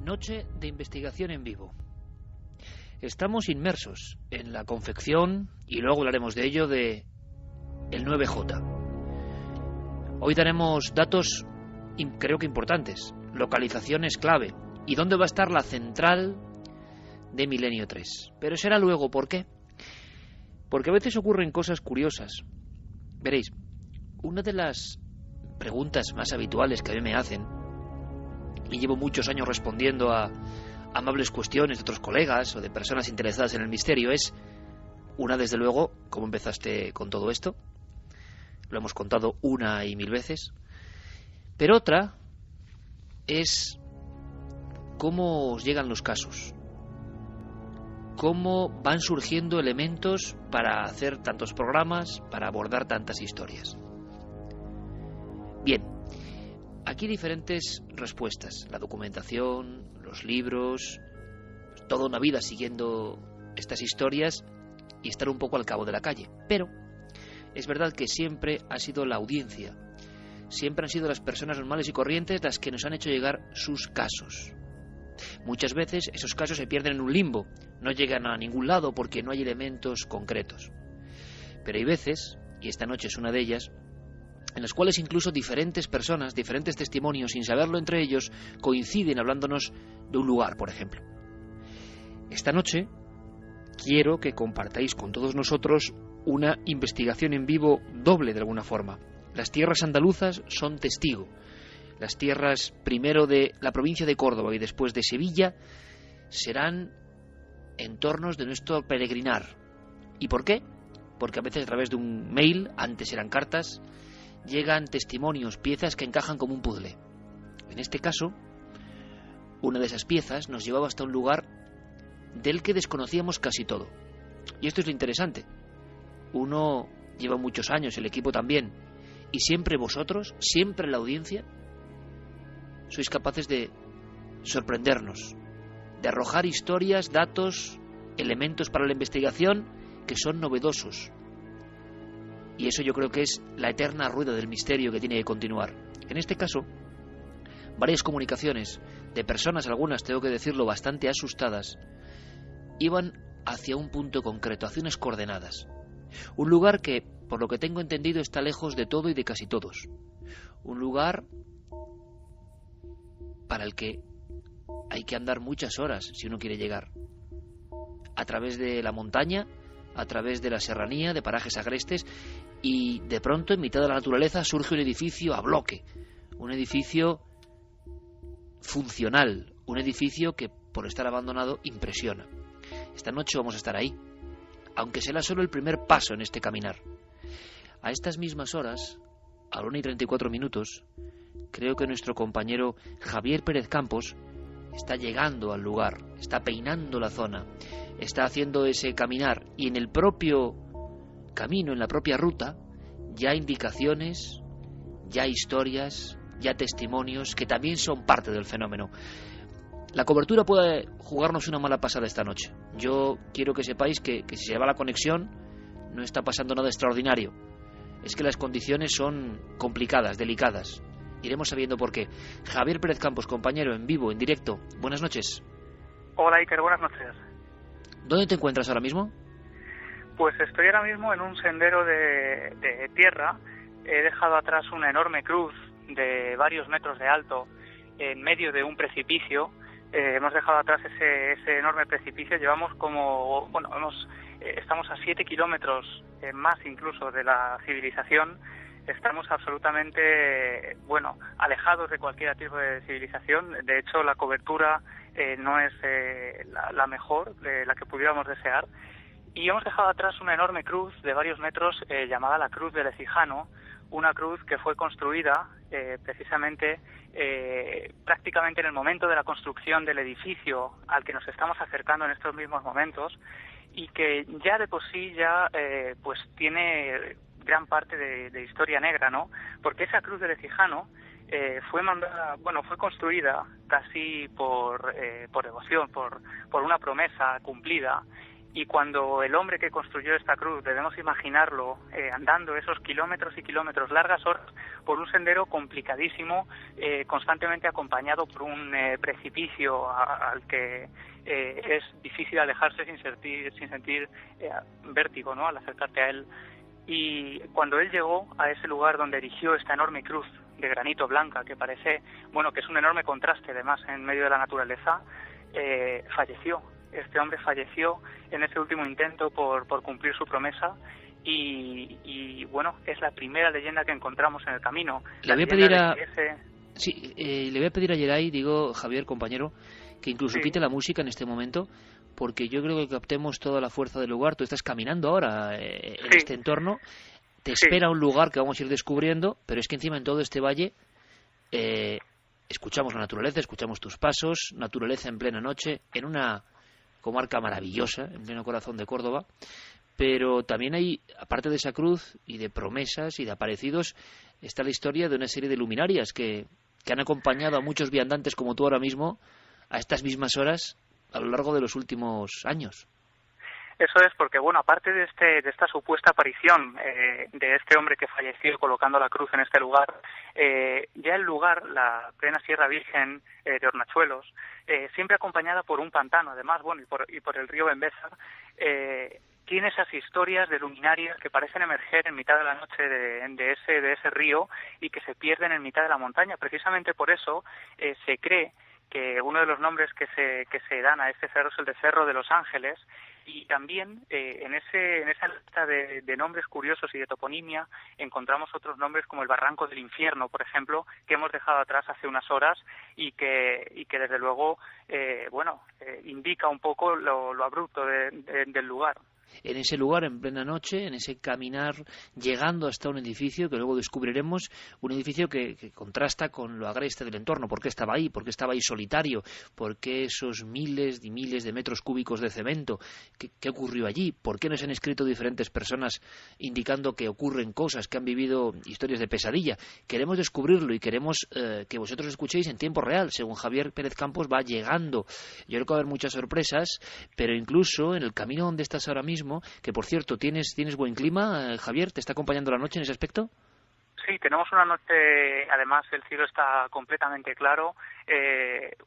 Noche de investigación en vivo. Estamos inmersos en la confección, y luego hablaremos de ello, de el 9J. Hoy daremos datos, creo que importantes, localizaciones clave, y dónde va a estar la central de Milenio 3. Pero será luego, ¿por qué? Porque a veces ocurren cosas curiosas. Veréis, una de las preguntas más habituales que a mí me hacen, y llevo muchos años respondiendo a amables cuestiones de otros colegas o de personas interesadas en el misterio, es una, desde luego, ¿cómo empezaste con todo esto? Lo hemos contado una y mil veces. Pero otra es cómo os llegan los casos, cómo van surgiendo elementos para hacer tantos programas, para abordar tantas historias. Bien, aquí hay diferentes respuestas: la documentación, los libros, toda una vida siguiendo estas historias y estar un poco al cabo de la calle. Pero es verdad que siempre ha sido la audiencia, siempre han sido las personas normales y corrientes las que nos han hecho llegar sus casos. Muchas veces esos casos se pierden en un limbo, no llegan a ningún lado porque no hay elementos concretos. Pero hay veces, y esta noche es una de ellas, en las cuales incluso diferentes personas, diferentes testimonios, sin saberlo entre ellos, coinciden hablándonos de un lugar, por ejemplo. Esta noche quiero que compartáis con todos nosotros una investigación en vivo doble de alguna forma. Las tierras andaluzas son testigo. Las tierras primero de la provincia de Córdoba y después de Sevilla serán entornos de nuestro peregrinar. ¿Y por qué? Porque a veces a través de un mail, antes eran cartas, llegan testimonios, piezas que encajan como un puzzle. En este caso, una de esas piezas nos llevaba hasta un lugar del que desconocíamos casi todo. Y esto es lo interesante. Uno lleva muchos años, el equipo también, y siempre vosotros, siempre la audiencia, sois capaces de sorprendernos, de arrojar historias, datos, elementos para la investigación que son novedosos. Y eso yo creo que es la eterna rueda del misterio que tiene que continuar. En este caso, varias comunicaciones de personas, algunas, tengo que decirlo, bastante asustadas, iban hacia un punto concreto, hacia unas coordenadas. Un lugar que, por lo que tengo entendido, está lejos de todo y de casi todos. Un lugar para el que hay que andar muchas horas si uno quiere llegar. A través de la montaña, a través de la serranía, de parajes agrestes, y de pronto, en mitad de la naturaleza, surge un edificio a bloque. Un edificio funcional, un edificio que, por estar abandonado, impresiona. Esta noche vamos a estar ahí, aunque será solo el primer paso en este caminar. A estas mismas horas, a la 1:34, creo que nuestro compañero Javier Pérez Campos está llegando al lugar, está peinando la zona, está haciendo ese caminar, y en el propio camino, en la propia ruta, ya hay indicaciones, ya historias, ya testimonios que también son parte del fenómeno. La cobertura puede jugarnos una mala pasada esta noche. Yo quiero que sepáis que si se va la conexión no está pasando nada extraordinario. Es que las condiciones son complicadas, delicadas. Iremos sabiendo por qué. Javier Pérez Campos, compañero, en vivo, en directo. Buenas noches. Hola, Iker, buenas noches. ¿Dónde te encuentras ahora mismo? Pues estoy ahora mismo en un sendero de tierra. He dejado atrás una enorme cruz de varios metros de alto en medio de un precipicio. Hemos dejado atrás ese enorme precipicio. Llevamos estamos a 7 kilómetros más incluso de la civilización. Estamos absolutamente, alejados de cualquier tipo de civilización. De hecho, la cobertura no es la mejor, la que pudiéramos desear. Y hemos dejado atrás una enorme cruz de varios metros llamada la Cruz del Ecijano, una cruz que fue construida precisamente prácticamente en el momento de la construcción del edificio al que nos estamos acercando en estos mismos momentos, y que ya de por sí pues tiene gran parte de historia negra, ¿no? Porque esa Cruz del Ecijano fue construida casi por devoción, por una promesa cumplida, Y cuando el hombre que construyó esta cruz, debemos imaginarlo andando esos kilómetros y kilómetros, largas horas, por un sendero complicadísimo, constantemente acompañado por un precipicio al que es difícil alejarse sin sentir vértigo, ¿no?, al acercarte a él. Y cuando él llegó a ese lugar donde erigió esta enorme cruz de granito blanca, que parece, bueno, que es un enorme contraste además en medio de la naturaleza, falleció. Este hombre falleció en ese último intento por cumplir su promesa y bueno, es la primera leyenda que encontramos en el camino. Le voy a pedir le voy a pedir a Yeray, digo, Javier, compañero, que incluso quite la música en este momento, porque yo creo que captemos toda la fuerza del lugar. Tú estás caminando ahora en este entorno, te espera un lugar que vamos a ir descubriendo, pero es que encima en todo este valle escuchamos la naturaleza, escuchamos tus pasos, naturaleza en plena noche, en una comarca maravillosa, en pleno corazón de Córdoba, pero también hay, aparte de esa cruz y de promesas y de aparecidos, está la historia de una serie de luminarias que han acompañado a muchos viandantes como tú ahora mismo a estas mismas horas a lo largo de los últimos años. Eso es porque, bueno, aparte de esta supuesta aparición de este hombre que falleció colocando la cruz en este lugar, ya el lugar, la plena Sierra Virgen de Hornachuelos, siempre acompañada por un pantano, además, bueno, y por el río Bembésar, tiene esas historias de luminarias que parecen emerger en mitad de la noche de ese río y que se pierden en mitad de la montaña. Precisamente por eso se cree que uno de los nombres que se dan a este cerro es el de Cerro de los Ángeles, y también en esa lista de nombres curiosos y de toponimia encontramos otros nombres como el Barranco del Infierno, por ejemplo, que hemos dejado atrás hace unas horas y que desde luego indica un poco lo abrupto del lugar. En ese lugar, en plena noche, en ese caminar, llegando hasta un edificio que luego descubriremos, un edificio que contrasta con lo agreste del entorno. ¿Por qué estaba ahí? ¿Por qué estaba ahí solitario? ¿Por qué esos miles y miles de metros cúbicos de cemento? ¿Qué ocurrió allí? ¿Por qué nos han escrito diferentes personas indicando que ocurren cosas, que han vivido historias de pesadilla? Queremos descubrirlo y queremos que vosotros escuchéis en tiempo real, según Javier Pérez Campos va llegando. Yo creo que va a haber muchas sorpresas, pero incluso en el camino donde estás ahora mismo, que por cierto, ¿tienes buen clima, Javier? ¿Te está acompañando la noche en ese aspecto? Sí, tenemos una noche, además el cielo está completamente claro,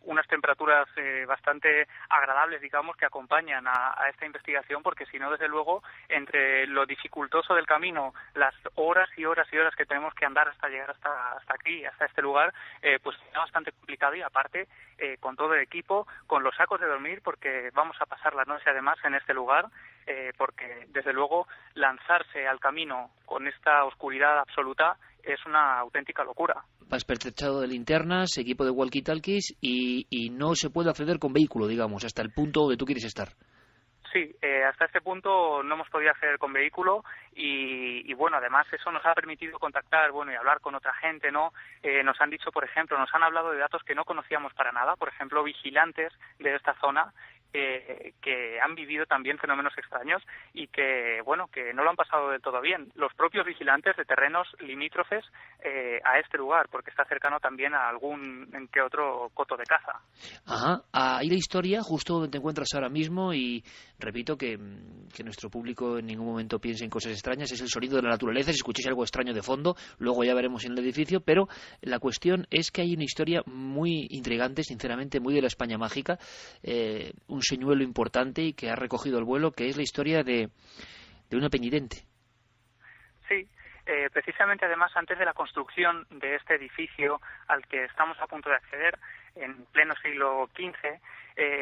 unas temperaturas bastante agradables, digamos, que acompañan a esta investigación, porque si no, desde luego, entre lo dificultoso del camino, las horas y horas y horas que tenemos que andar hasta llegar hasta aquí, hasta este lugar, pues es bastante complicado, y aparte, con todo el equipo, con los sacos de dormir, porque vamos a pasar la noche además en este lugar, porque desde luego lanzarse al camino con esta oscuridad absoluta es una auténtica locura. Vas pertrechado de linternas, equipo de walkie-talkies y no se puede acceder con vehículo, digamos, hasta el punto donde tú quieres estar. Sí, hasta este punto no hemos podido acceder con vehículo y bueno, además eso nos ha permitido contactar, bueno, y hablar con otra gente, ¿no? Nos han dicho, por ejemplo, nos han hablado de datos que no conocíamos para nada, por ejemplo, vigilantes de esta zona que han vivido también fenómenos extraños y que, bueno, que no lo han pasado del todo bien. Los propios vigilantes de terrenos limítrofes a este lugar, porque está cercano también a algún que otro coto de caza. Ajá, ahí la historia, justo donde te encuentras ahora mismo, y repito que nuestro público en ningún momento piense en cosas extrañas, es el sonido de la naturaleza. Si escucháis algo extraño de fondo, luego ya veremos en el edificio, pero la cuestión es que hay una historia muy intrigante, sinceramente, muy de la España mágica, un señuelo importante y que ha recogido el vuelo, que es la historia de una penitente. Sí, precisamente además antes de la construcción de este edificio al que estamos a punto de acceder, en pleno siglo XV,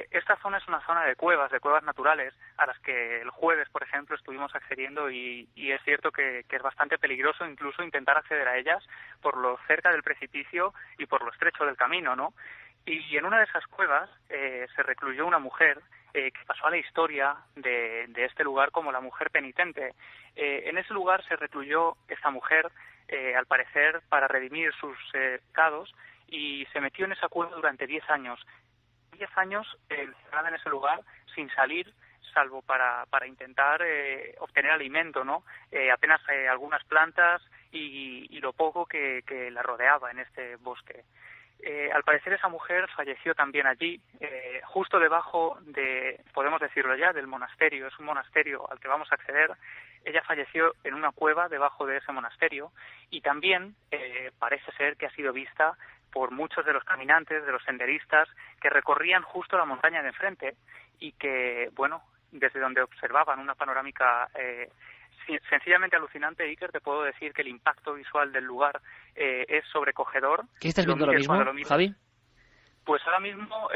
esta zona es una zona de cuevas naturales, a las que el jueves, por ejemplo, estuvimos accediendo y es cierto que es bastante peligroso incluso intentar acceder a ellas por lo cerca del precipicio y por lo estrecho del camino, ¿no? Y en una de esas cuevas se recluyó una mujer que pasó a la historia de este lugar como la mujer penitente. En ese lugar se recluyó esta mujer, al parecer, para redimir sus pecados, y se metió en esa cueva durante 10 años. 10 años encerrada en ese lugar sin salir, salvo para intentar obtener alimento, ¿no? Apenas algunas plantas y lo poco que la rodeaba en este bosque. Al parecer esa mujer falleció también allí, justo debajo de, podemos decirlo ya, del monasterio. Es un monasterio al que vamos a acceder. Ella falleció en una cueva debajo de ese monasterio y también parece ser que ha sido vista por muchos de los caminantes, de los senderistas que recorrían justo la montaña de enfrente y que, bueno, desde donde observaban una panorámica sencillamente alucinante, Iker. Te puedo decir que el impacto visual del lugar es sobrecogedor. ¿Qué estás viendo ahora mismo, Javi? Pues ahora mismo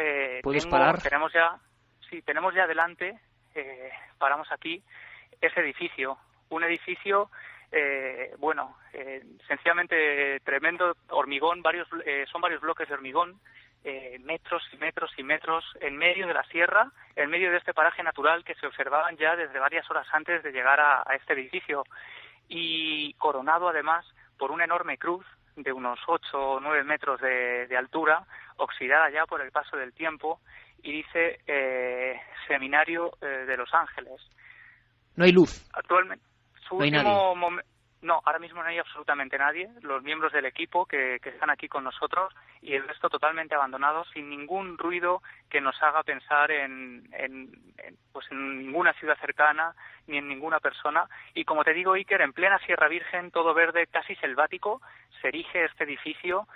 ¿Puedes parar? Tenemos ya delante, paramos aquí, ese edificio. Un edificio, sencillamente tremendo, hormigón, son varios bloques de hormigón, metros y metros y metros en medio de la sierra, en medio de este paraje natural que se observaban ya desde varias horas antes de llegar a este edificio, y coronado además por una enorme cruz de unos 8 o 9 metros de altura, oxidada ya por el paso del tiempo, y dice Seminario de Los Ángeles. No hay luz. Actualmente, no hay nadie. No, ahora mismo no hay absolutamente nadie. Los miembros del equipo que están aquí con nosotros y el resto totalmente abandonados, sin ningún ruido que nos haga pensar en ninguna ciudad cercana ni en ninguna persona. Y como te digo, Iker, en plena Sierra Virgen, todo verde, casi selvático, se erige este edificio,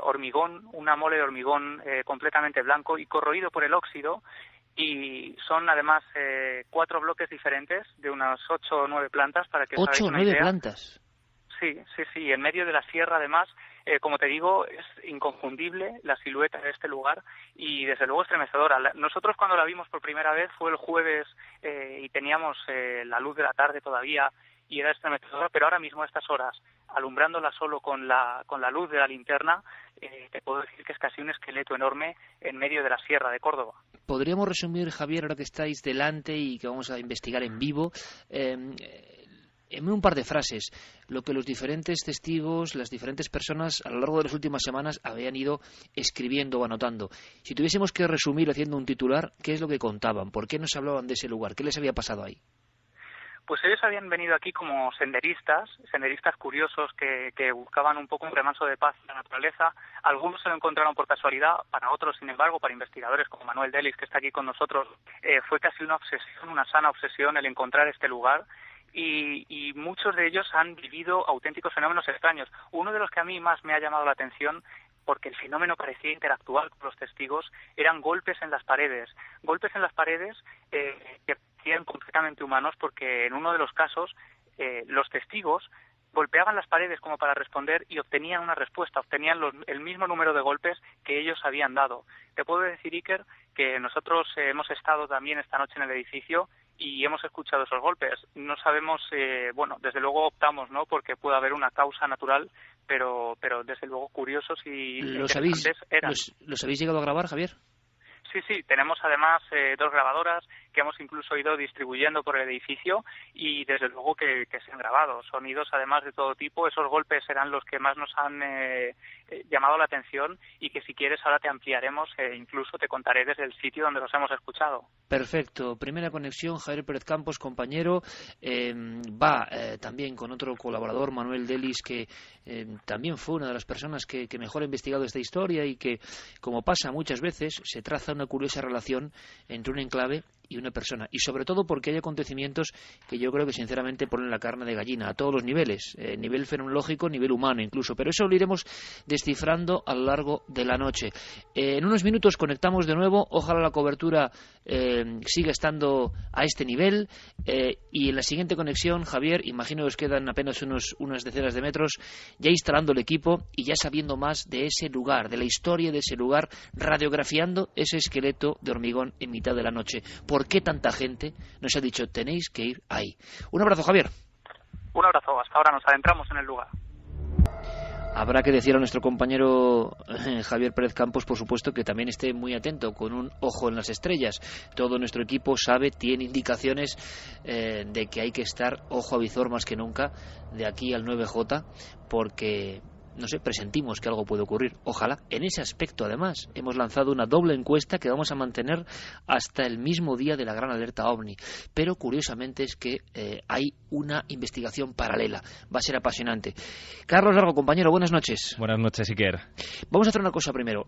hormigón, una mole de hormigón completamente blanco y corroído por el óxido. Y son además 4 bloques diferentes de unas 8 o 9 plantas para que os hagáis una idea. 8 o 9 plantas. Sí, en medio de la sierra además, como te digo, es inconfundible la silueta de este lugar y desde luego estremecedora. Nosotros cuando la vimos por primera vez fue el jueves y teníamos la luz de la tarde todavía y era estremecedora, pero ahora mismo a estas horas, alumbrándola solo con la luz de la linterna, te puedo decir que es casi un esqueleto enorme en medio de la sierra de Córdoba. Podríamos resumir, Javier, ahora que estáis delante y que vamos a investigar en vivo, en un par de frases, lo que los diferentes testigos, las diferentes personas a lo largo de las últimas semanas habían ido escribiendo o anotando. Si tuviésemos que resumir haciendo un titular, ¿qué es lo que contaban? ¿Por qué nos hablaban de ese lugar? ¿Qué les había pasado ahí? Pues ellos habían venido aquí como senderistas curiosos que buscaban un poco un remanso de paz en la naturaleza. Algunos se lo encontraron por casualidad, para otros, sin embargo, para investigadores como Manuel Delis, que está aquí con nosotros, fue casi una obsesión, una sana obsesión el encontrar este lugar. Y muchos de ellos han vivido auténticos fenómenos extraños. Uno de los que a mí más me ha llamado la atención, porque el fenómeno parecía interactuar con los testigos, eran golpes en las paredes que parecían completamente humanos, porque en uno de los casos los testigos golpeaban las paredes como para responder y obtenían una respuesta, obtenían el mismo número de golpes que ellos habían dado. Te puedo decir, Iker, que nosotros hemos estado también esta noche en el edificio y hemos escuchado esos golpes. No sabemos, desde luego optamos, ¿no?, porque puede haber una causa natural, pero desde luego curiosos y interesantes eran. ¿Los habéis llegado a grabar, Javier? Sí, tenemos además 2 grabadoras que hemos incluso ido distribuyendo por el edificio y desde luego que se han grabado. Sonidos además de todo tipo. Esos golpes serán los que más nos han llamado la atención y que si quieres ahora te ampliaremos e incluso te contaré desde el sitio donde los hemos escuchado. Perfecto. Primera conexión, Javier Pérez Campos, compañero. Va también con otro colaborador, Manuel Delis, que también fue una de las personas que mejor ha investigado esta historia y que, como pasa muchas veces, se traza una curiosa relación entre un enclave y una persona, y sobre todo porque hay acontecimientos que yo creo que sinceramente ponen la carne de gallina a todos los niveles, nivel fenomenológico, nivel humano incluso, pero eso lo iremos descifrando a lo largo de la noche. En unos minutos conectamos de nuevo, ojalá la cobertura siga estando a este nivel, y en la siguiente conexión, Javier, imagino que os quedan apenas unas decenas de metros, ya instalando el equipo y ya sabiendo más de ese lugar, de la historia de ese lugar, radiografiando ese esqueleto de hormigón en mitad de la noche. ¿Por qué tanta gente nos ha dicho tenéis que ir ahí? Un abrazo, Javier. Un abrazo, hasta ahora nos adentramos en el lugar. Habrá que decir a nuestro compañero Javier Pérez Campos, por supuesto, que también esté muy atento, con un ojo en las estrellas. Todo nuestro equipo sabe, tiene indicaciones de que hay que estar ojo a visor más que nunca de aquí al 9J, porque no sé, presentimos que algo puede ocurrir. Ojalá. En ese aspecto, además, hemos lanzado una doble encuesta que vamos a mantener hasta el mismo día de la gran alerta OVNI. Pero, curiosamente, es que hay una investigación paralela. Va a ser apasionante. Carlos Largo, compañero, buenas noches. Buenas noches, Iker. Vamos a hacer una cosa primero.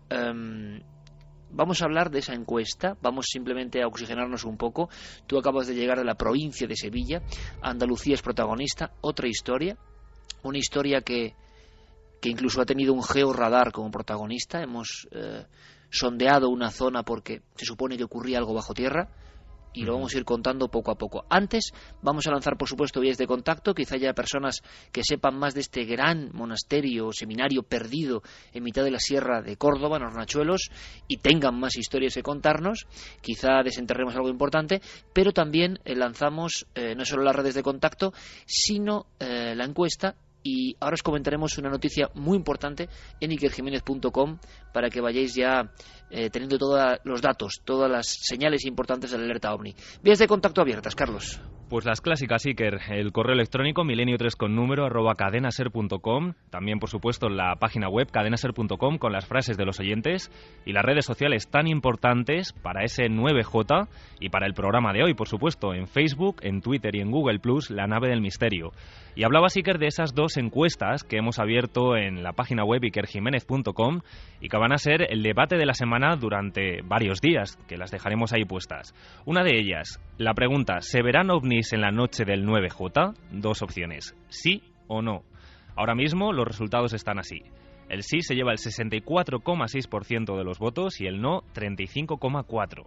Vamos a hablar de esa encuesta, vamos simplemente a oxigenarnos un poco. Tú acabas de llegar de la provincia de Sevilla, Andalucía es protagonista, otra historia, una historia que incluso ha tenido un georradar como protagonista. Hemos sondeado una zona porque se supone que ocurría algo bajo tierra y lo vamos a ir contando poco a poco. Antes vamos a lanzar, por supuesto, vías de contacto. Quizá haya personas que sepan más de este gran monasterio o seminario perdido en mitad de la sierra de Córdoba, en Hornachuelos, y tengan más historias que contarnos. Quizá desenterremos algo importante, pero también lanzamos no solo las redes de contacto, sino la encuesta. Y ahora os comentaremos una noticia muy importante en ikerjimenez.com para que vayáis ya teniendo todos los datos, todas las señales importantes de la alerta OVNI. Vías de contacto abiertas, Carlos. Pues las clásicas, Iker. El correo electrónico milenio3con número @cadenaser.com. También, por supuesto, la página web cadenaser.com con las frases de los oyentes y las redes sociales tan importantes para ese 9J y para el programa de hoy, por supuesto, en Facebook, en Twitter y en Google+, La Nave del Misterio. Y hablabas, Iker, de esas dos encuestas que hemos abierto en la página web ikerjimenez.com y que van a ser el debate de la semana durante varios días, que las dejaremos ahí puestas. Una de ellas, la pregunta: ¿se verán ovnis en la noche del 9J? Dos opciones, sí o no. Ahora mismo los resultados están así. El sí se lleva el 64,6% de los votos y el no 35,4%.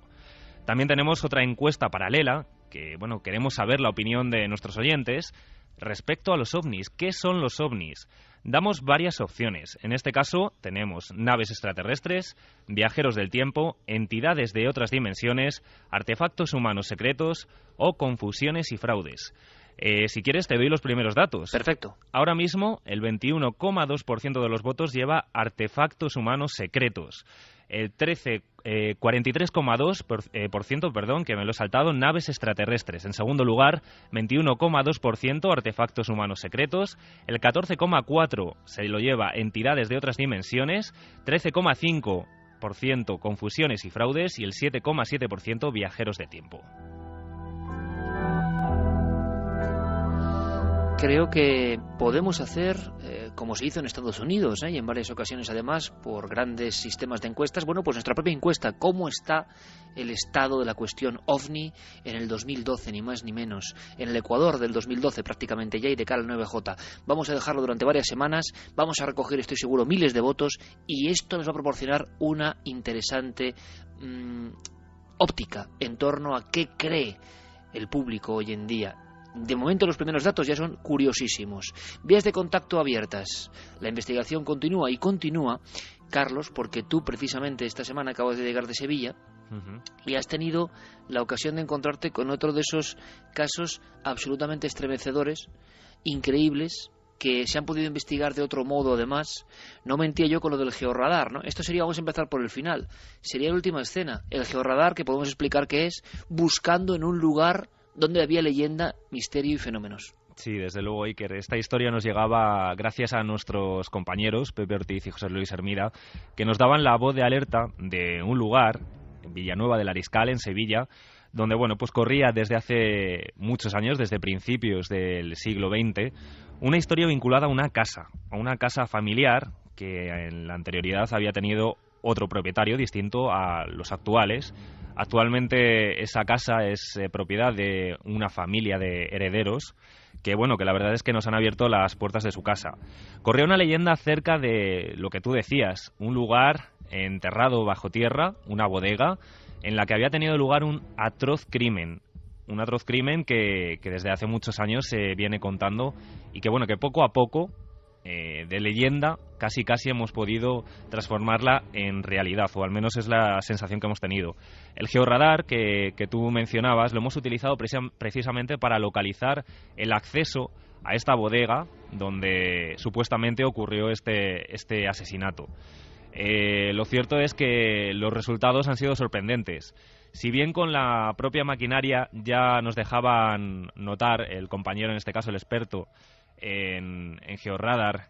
También tenemos otra encuesta paralela que, bueno, queremos saber la opinión de nuestros oyentes respecto a los ovnis. ¿Qué son los ovnis? Damos varias opciones. En este caso tenemos naves extraterrestres, viajeros del tiempo, entidades de otras dimensiones, artefactos humanos secretos o confusiones y fraudes. Si quieres te doy los primeros datos. Perfecto. Ahora mismo el 21,2% de los votos lleva artefactos humanos secretos. El 43,2%, que me lo he saltado, naves extraterrestres. En segundo lugar, 21,2% artefactos humanos secretos. El 14,4% se lo lleva entidades de otras dimensiones. 13,5% confusiones y fraudes. Y el 7,7% viajeros de tiempo. Creo que podemos hacer, como se hizo en Estados Unidos, y en varias ocasiones además, por grandes sistemas de encuestas, bueno, pues nuestra propia encuesta, cómo está el estado de la cuestión OVNI en el 2012, ni más ni menos, en el Ecuador del 2012 prácticamente ya y de cara al 9J. Vamos a dejarlo durante varias semanas, vamos a recoger, estoy seguro, miles de votos y esto nos va a proporcionar una interesante óptica en torno a qué cree el público hoy en día. De momento los primeros datos ya son curiosísimos. Vías de contacto abiertas. La investigación continúa y continúa, Carlos, porque tú precisamente esta semana acabas de llegar de Sevilla y has tenido la ocasión de encontrarte con otro de esos casos absolutamente estremecedores, increíbles, que se han podido investigar de otro modo además. No mentía yo con lo del georradar, ¿no? Esto sería, vamos a empezar por el final, sería la última escena. El georradar, que podemos explicar qué es, buscando en un lugar donde había leyenda, misterio y fenómenos. Sí, desde luego, Iker. Esta historia nos llegaba gracias a nuestros compañeros, Pepe Ortiz y José Luis Hermida, que nos daban la voz de alerta de un lugar, en Villanueva del Ariscal, en Sevilla, donde, bueno, pues corría desde hace muchos años, desde principios del siglo XX, una historia vinculada a una casa familiar que en la anterioridad había tenido otro propietario distinto a los actuales. Actualmente esa casa es propiedad de una familia de herederos que, bueno, que la verdad es que nos han abierto las puertas de su casa. Corría una leyenda acerca de lo que tú decías, un lugar enterrado bajo tierra, una bodega, en la que había tenido lugar un atroz crimen. Un atroz crimen que desde hace muchos años se viene contando y que, bueno, que poco a poco, de leyenda, casi hemos podido transformarla en realidad, o al menos es la sensación que hemos tenido. El georradar que tú mencionabas lo hemos utilizado precisamente para localizar el acceso a esta bodega donde supuestamente ocurrió este asesinato. Lo cierto es que los resultados han sido sorprendentes. Si bien con la propia maquinaria ya nos dejaban notar, el compañero, en este caso el experto, en Georradar,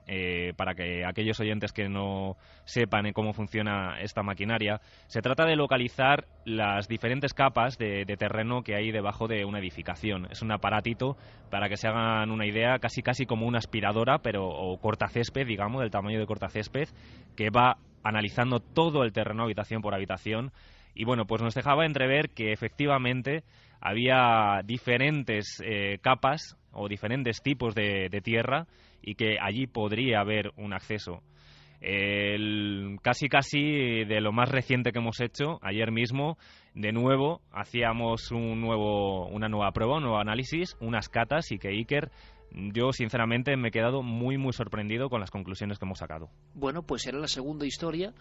para que aquellos oyentes que no sepan cómo funciona esta maquinaria. Se trata de localizar las diferentes capas de terreno que hay debajo de una edificación. Es un aparatito, para que se hagan una idea, casi como una aspiradora, o cortacésped, digamos, del tamaño de cortacésped, que va analizando todo el terreno habitación por habitación. Y bueno, pues nos dejaba entrever que efectivamente había diferentes capas o diferentes tipos de tierra, y que allí podría haber un acceso. Casi de lo más reciente que hemos hecho, ayer mismo, de nuevo, hacíamos una nueva prueba, un nuevo análisis, unas catas, y que Iker, yo sinceramente me he quedado muy sorprendido con las conclusiones que hemos sacado. Bueno, pues será la segunda historia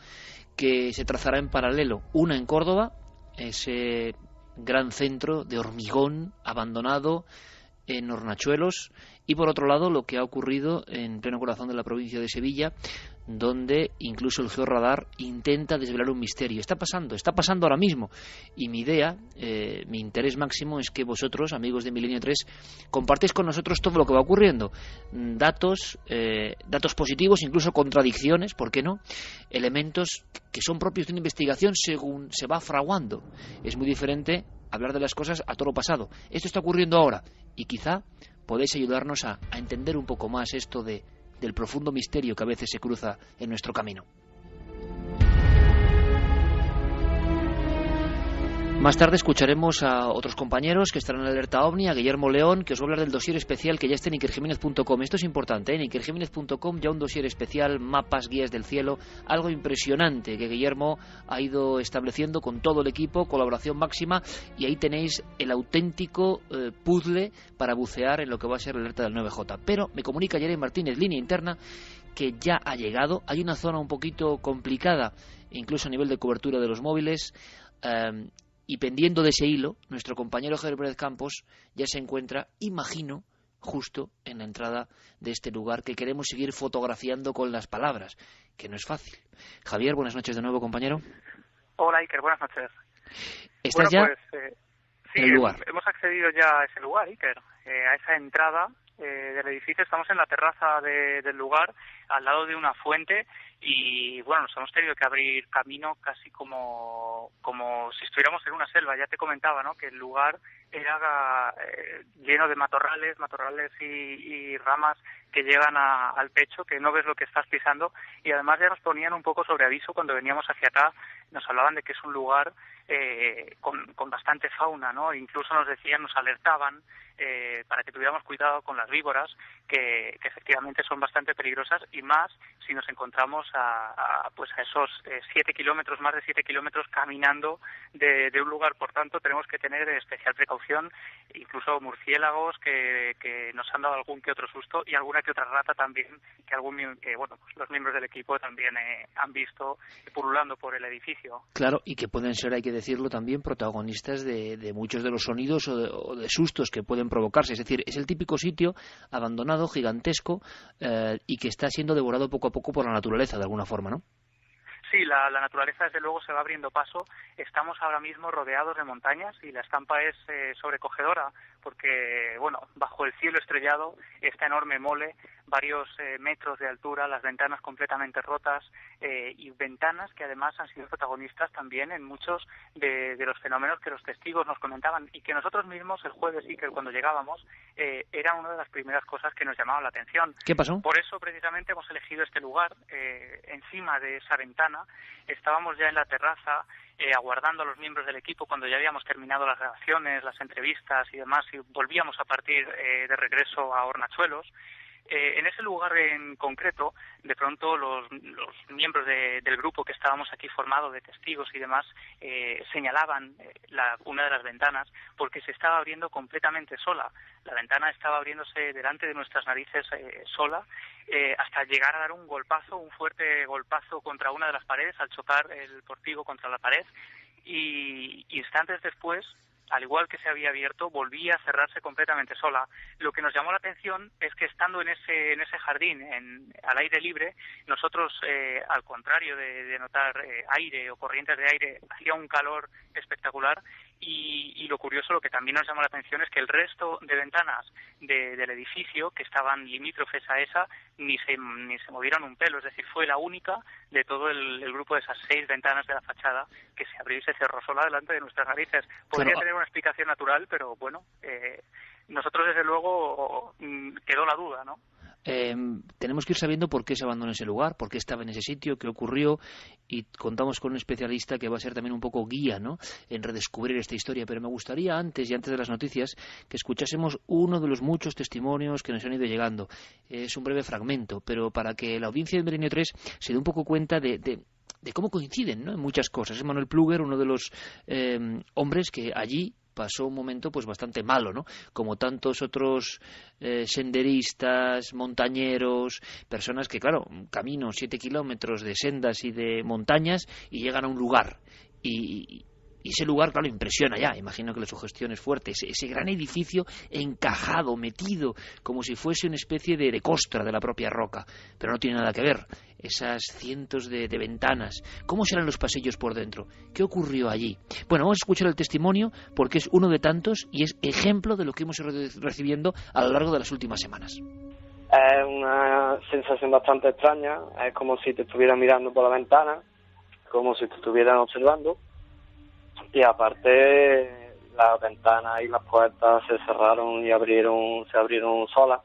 que se trazará en paralelo. Una en Córdoba, ese gran centro de hormigón abandonado en Hornachuelos, y por otro lado lo que ha ocurrido en pleno corazón de la provincia de Sevilla, donde incluso el Georradar intenta desvelar un misterio. Está pasando ahora mismo, y mi idea, mi interés máximo es que vosotros, amigos de Milenio 3, compartáis con nosotros todo lo que va ocurriendo, datos positivos, incluso contradicciones, ¿por qué no?, elementos que son propios de una investigación según se va fraguando. Es muy diferente hablar de las cosas a toro pasado. Esto está ocurriendo ahora, y quizá podéis ayudarnos a entender un poco más esto del profundo misterio que a veces se cruza en nuestro camino. Más tarde escucharemos a otros compañeros que estarán en Alerta OVNI, a Guillermo León, que os va a hablar del dossier especial que ya está en ikerjimenez.com. Esto es importante, en ikerjimenez.com ya un dossier especial, mapas, guías del cielo, algo impresionante que Guillermo ha ido estableciendo con todo el equipo, colaboración máxima, y ahí tenéis el auténtico puzzle para bucear en lo que va a ser la alerta del 9J. Pero me comunica Jeremy Martínez, línea interna, que ya ha llegado. Hay una zona un poquito complicada, incluso a nivel de cobertura de los móviles, y pendiendo de ese hilo, nuestro compañero Javier Pérez Campos ya se encuentra, imagino, justo en la entrada de este lugar que queremos seguir fotografiando con las palabras, que no es fácil. Javier, buenas noches de nuevo, compañero. Hola, Iker, buenas noches. ¿Estás ya en el lugar? Hemos accedido ya a ese lugar, Iker, a esa entrada del edificio. Estamos en la terraza del lugar, al lado de una fuente, y bueno, nos hemos tenido que abrir camino casi como si estuviéramos en una selva. Ya te comentaba, ¿no?, que el lugar era lleno de matorrales y ramas que llegan al pecho, que no ves lo que estás pisando, y además ya nos ponían un poco sobre aviso cuando veníamos hacia acá. Nos hablaban de que es un lugar con bastante fauna, ¿no? Incluso nos decían, nos alertaban para que tuviéramos cuidado con las víboras, que efectivamente son bastante peligrosas, y más si nos encontramos a esos 7 kilómetros, más de 7 kilómetros caminando de un lugar. Por tanto, tenemos que tener especial precaución, incluso murciélagos que nos han dado algún que otro susto, y alguna que otra rata también, que los miembros del equipo también han visto pululando por el edificio. Claro, y que pueden ser, hay que decirlo también, protagonistas de muchos de los sonidos o de sustos que pueden provocarse. Es decir, es el típico sitio abandonado, gigantesco, y que está siendo devorado poco a poco por la naturaleza, de alguna forma, ¿no? Sí, la naturaleza desde luego se va abriendo paso. Estamos ahora mismo rodeados de montañas y la estampa es sobrecogedora, porque bueno, bajo el cielo estrellado, esta enorme mole, varios metros de altura, las ventanas completamente rotas, y ventanas que además han sido protagonistas también en muchos de los fenómenos que los testigos nos comentaban, y que nosotros mismos el jueves, y que cuando llegábamos era una de las primeras cosas que nos llamaban la atención. ¿Qué pasó? Por eso precisamente hemos elegido este lugar. Encima de esa ventana estábamos ya en la terraza aguardando a los miembros del equipo cuando ya habíamos terminado las grabaciones, las entrevistas y demás, y volvíamos a partir de regreso a Hornachuelos. En ese lugar en concreto, de pronto los miembros del grupo que estábamos aquí formado de testigos y demás señalaban una de las ventanas, porque se estaba abriendo completamente sola. La ventana estaba abriéndose delante de nuestras narices sola, hasta llegar a dar un fuerte golpazo contra una de las paredes al chocar el portico contra la pared, y instantes después, al igual que se había abierto, volvía a cerrarse completamente sola. Lo que nos llamó la atención es que estando en ese jardín, al aire libre, nosotros, al contrario de notar aire o corrientes de aire, hacía un calor espectacular, Y lo curioso, lo que también nos llamó la atención, es que el resto de ventanas del edificio, que estaban limítrofes a esa, ni se movieron un pelo. Es decir, fue la única de todo el grupo de esas 6 ventanas de la fachada que se abrió y se cerró sola delante de nuestras narices. Podría tener una explicación natural, pero bueno, nosotros desde luego quedó la duda, ¿no? Tenemos que ir sabiendo por qué se abandonó ese lugar, por qué estaba en ese sitio, qué ocurrió, y contamos con un especialista que va a ser también un poco guía, ¿no?, en redescubrir esta historia. Pero me gustaría antes de las noticias que escuchásemos uno de los muchos testimonios que nos han ido llegando. Es un breve fragmento, pero para que la audiencia de Milenio 3 se dé un poco cuenta de cómo coinciden, ¿no?, en muchas cosas. Es Manuel Pluguer, uno de los hombres que allí pasó un momento pues bastante malo, ¿no?, como tantos otros senderistas, montañeros, personas que, claro, caminan 7 kilómetros de sendas y de montañas y llegan a un lugar y ese lugar, claro, impresiona ya. Imagino que la sugestión es fuerte. Ese gran edificio encajado, metido, como si fuese una especie de costra de la propia roca. Pero no tiene nada que ver. Esas cientos de ventanas. ¿Cómo serán los pasillos por dentro? ¿Qué ocurrió allí? Bueno, vamos a escuchar el testimonio porque es uno de tantos y es ejemplo de lo que hemos ido recibiendo a lo largo de las últimas semanas. Es una sensación bastante extraña. Es como si te estuvieran mirando por la ventana, como si te estuvieran observando. Y aparte, las ventanas y las puertas se cerraron y se abrieron solas,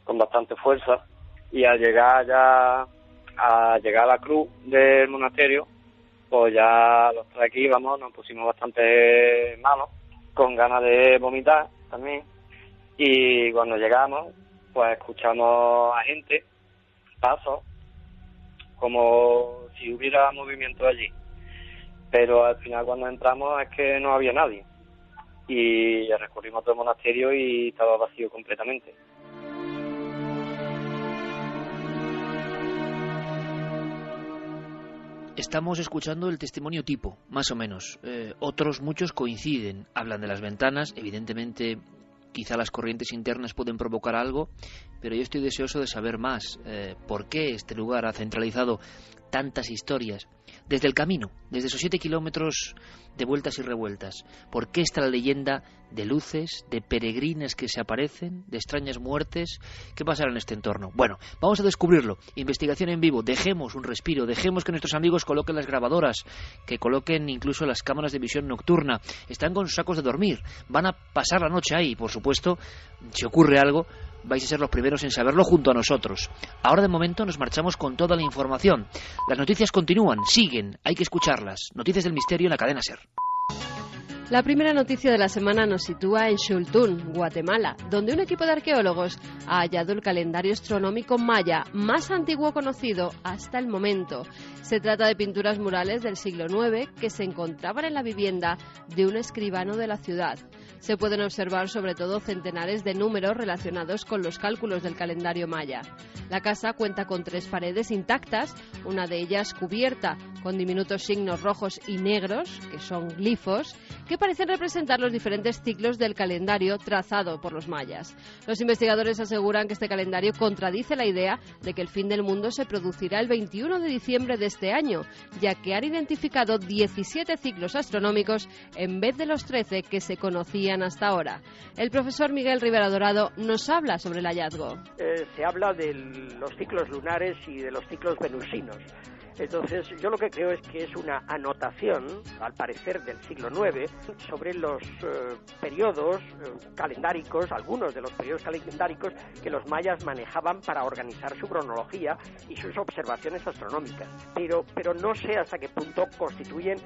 con bastante fuerza. Y al llegar a la cruz del monasterio, pues ya los 3 que íbamos nos pusimos bastante malos, con ganas de vomitar también. Y cuando llegamos, pues escuchamos a gente, pasos, como si hubiera movimiento allí. Pero al final cuando entramos es que no había nadie y recorrimos todo el monasterio y estaba vacío completamente. Estamos escuchando el testimonio tipo, más o menos. Otros muchos coinciden, hablan de las ventanas, evidentemente quizá las corrientes internas pueden provocar algo, pero yo estoy deseoso de saber más. ¿Por qué este lugar ha centralizado tantas historias? Desde el camino, desde esos 7 kilómetros de vueltas y revueltas. ¿Por qué está la leyenda de luces, de peregrinas que se aparecen, de extrañas muertes? ¿Qué pasará en este entorno? Bueno, vamos a descubrirlo. Investigación en vivo. Dejemos un respiro, dejemos que nuestros amigos coloquen las grabadoras, que coloquen incluso las cámaras de visión nocturna. Están con sus sacos de dormir. Van a pasar la noche ahí, por supuesto. Si ocurre algo, vais a ser los primeros en saberlo junto a nosotros. Ahora de momento nos marchamos con toda la información. Las noticias continúan, siguen, hay que escucharlas. Noticias del misterio en la cadena SER. La primera noticia de la semana nos sitúa en Xultún, Guatemala, donde un equipo de arqueólogos ha hallado el calendario astronómico maya más antiguo conocido hasta el momento. Se trata de pinturas murales del siglo IX que se encontraban en la vivienda de un escribano de la ciudad. Se pueden observar sobre todo centenares de números relacionados con los cálculos del calendario maya. La casa cuenta con 3 paredes intactas, una de ellas cubierta con diminutos signos rojos y negros, que son glifos, que parecen representar los diferentes ciclos del calendario trazado por los mayas. Los investigadores aseguran que este calendario contradice la idea de que el fin del mundo se producirá el 21 de diciembre de este año, ya que han identificado 17 ciclos astronómicos en vez de los 13 que se conocían hasta ahora. El profesor Miguel Rivera Dorado nos habla sobre el hallazgo. Se habla de los ciclos lunares y de los ciclos venusinos. Entonces, yo lo que creo es que es una anotación, al parecer del siglo IX, sobre los periodos calendáricos, algunos de los periodos calendáricos que los mayas manejaban para organizar su cronología y sus observaciones astronómicas. Pero no sé hasta qué punto constituyen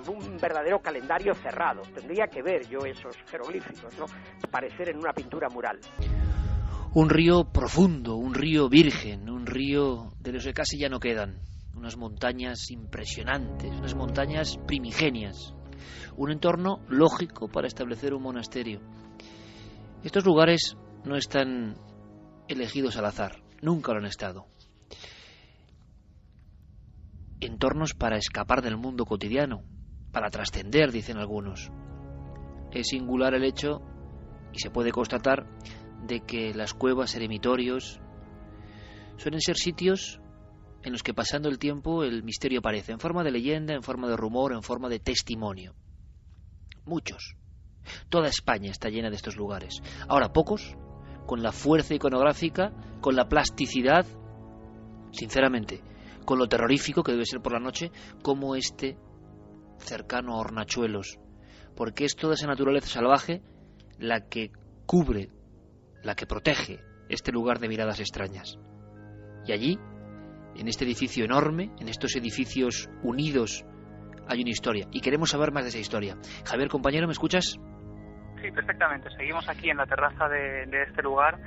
un verdadero calendario cerrado. Tendría que ver yo esos jeroglíficos, ¿no?, aparecer en una pintura mural. Un río profundo, un río virgen, un río de los que casi ya no quedan. Unas montañas impresionantes, unas montañas primigenias. Un entorno lógico para establecer un monasterio. Estos lugares no están elegidos al azar, nunca lo han estado. Entornos para escapar del mundo cotidiano, para trascender, dicen algunos. Es singular el hecho, y se puede constatar, de que las cuevas, eremitorios, suelen ser sitios en los que pasando el tiempo el misterio aparece, en forma de leyenda, en forma de rumor, en forma de testimonio. muchos. Toda España está llena de estos lugares. Ahora, pocos, con la fuerza iconográfica, con la plasticidad, sinceramente, con lo terrorífico que debe ser por la noche, como este cercano a Hornachuelos, porque es toda esa naturaleza salvaje la que cubre, la que protege este lugar de miradas extrañas. Y allí, en este edificio enorme, en estos edificios unidos, hay una historia, y queremos saber más de esa historia. Javier, compañero, ¿me escuchas? Sí, perfectamente. Seguimos aquí en la terraza de este lugar.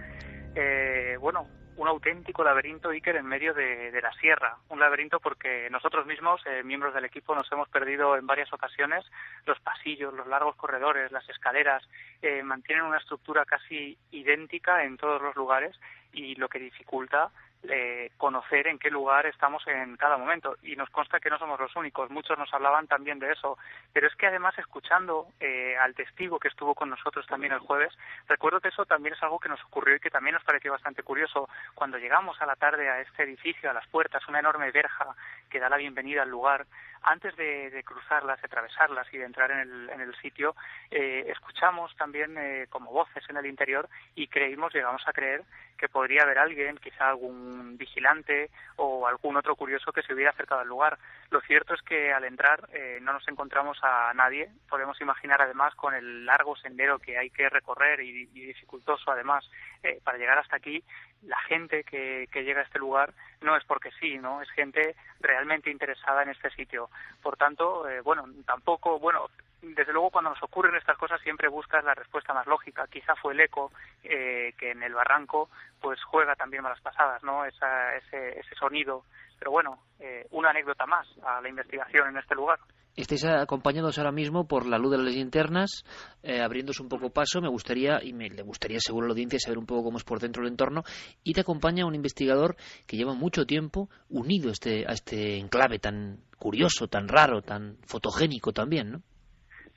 Un auténtico laberinto, Iker, en medio de la sierra. Un laberinto porque nosotros mismos, miembros del equipo, nos hemos perdido en varias ocasiones. Los pasillos, los largos corredores, las escaleras, mantienen una estructura casi idéntica en todos los lugares, y lo que dificulta conocer en qué lugar estamos en cada momento. Y nos consta que no somos los únicos, muchos nos hablaban también de eso, pero es que además, escuchando al testigo que estuvo con nosotros también el jueves, recuerdo que eso también es algo que nos ocurrió y que también nos pareció bastante curioso. Cuando llegamos a la tarde a este edificio, a las puertas, una enorme verja que da la bienvenida al lugar, antes de cruzarlas, de atravesarlas y de entrar en el sitio, escuchamos también como voces en el interior, y llegamos a creer que podría haber alguien, quizá algún vigilante o algún otro curioso que se hubiera acercado al lugar. Lo cierto es que al entrar no nos encontramos a nadie. Podemos imaginar, además, con el largo sendero que hay que recorrer y dificultoso además para llegar hasta aquí, la gente que llega a este lugar no es porque sí, ¿no? Es gente realmente interesada en este sitio. Por tanto, desde luego, cuando nos ocurren estas cosas siempre buscas la respuesta más lógica. Quizá fue el eco que en el barranco pues juega también malas pasadas, ¿no? Ese sonido. Pero bueno, una anécdota más a la investigación en este lugar. Estáis acompañados ahora mismo por la luz de las linternas, abriéndose un poco paso. Me gustaría, y le gustaría seguro a la audiencia, saber un poco cómo es por dentro el entorno. Y te acompaña un investigador que lleva mucho tiempo unido a este enclave tan curioso, tan raro, tan fotogénico también, ¿no?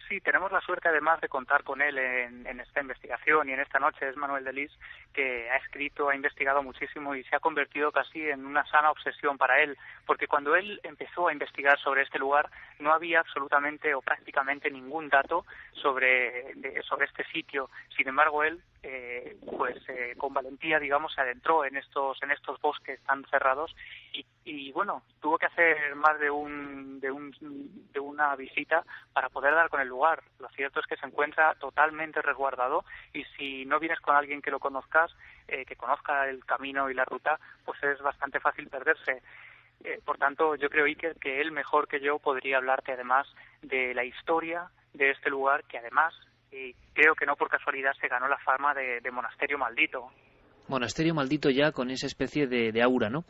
Sí, tenemos la suerte además de contar con él en esta investigación, y en esta noche es Manuel Delis, que ha escrito, ha investigado muchísimo y se ha convertido casi en una sana obsesión para él, porque cuando él empezó a investigar sobre este lugar no había absolutamente o prácticamente ningún dato sobre este sitio. Sin embargo, él con valentía, digamos, se adentró en estos bosques tan cerrados y bueno, tuvo que hacer más de una visita para poder dar con el lugar. Lo cierto es que se encuentra totalmente resguardado, y si no vienes con alguien que lo conozcas, que conozca el camino y la ruta, pues es bastante fácil perderse. Por tanto, yo creo, Iker, que él mejor que yo podría hablarte además de la historia de este lugar, que además, y creo que no por casualidad, se ganó la fama de monasterio maldito. Monasterio maldito, ya con esa especie de aura, ¿no?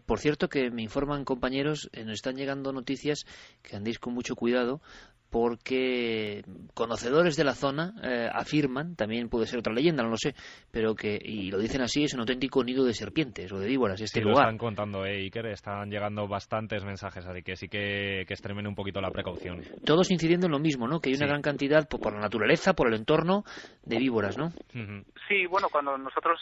Por cierto, que me informan compañeros, nos están llegando noticias que andéis con mucho cuidado, porque conocedores de la zona afirman, también puede ser otra leyenda, no lo sé, pero y lo dicen así, es un auténtico nido de serpientes o de víboras este lugar. Lo están contando, Iker, están llegando bastantes mensajes, así que sí que extremen un poquito la precaución. Todos incidiendo en lo mismo, ¿no? Que hay una gran cantidad, por la naturaleza, por el entorno, de víboras, ¿no? Uh-huh. Sí, bueno, cuando nosotros